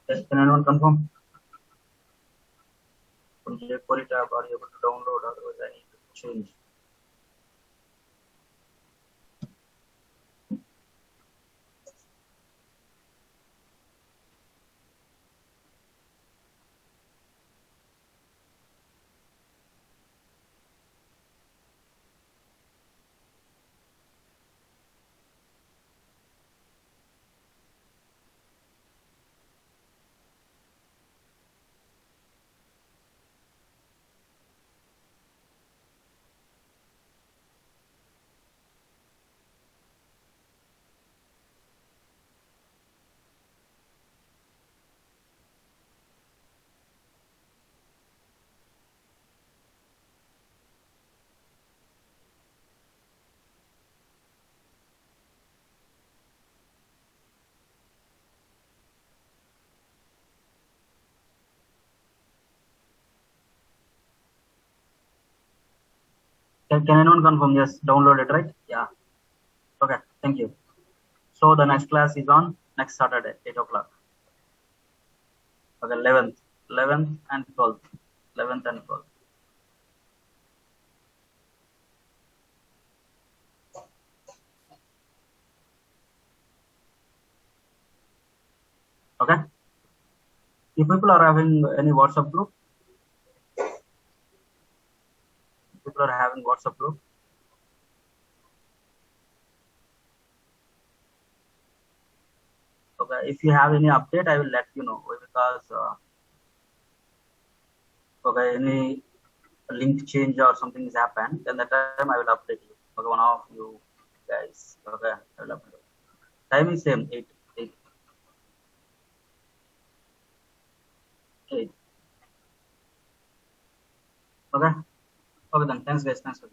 Yes, can anyone confirm? From jQuery tab, are you able to download? Otherwise, I need to change. Can anyone confirm? Yes, download it, right? Yeah. Okay, thank you. So the next class is on next Saturday, 8 o'clock. Okay, 11th and 12th. 11th and 12th. Okay. If people are having any WhatsApp group, people are having WhatsApp group. Okay. If you have any update, I will let you know, because okay, any link change or something has happened, then that time I will update you. Okay, one of you guys. Okay, I will update. Time is same, 8. Okay. Okay then. Thanks guys. Thanks for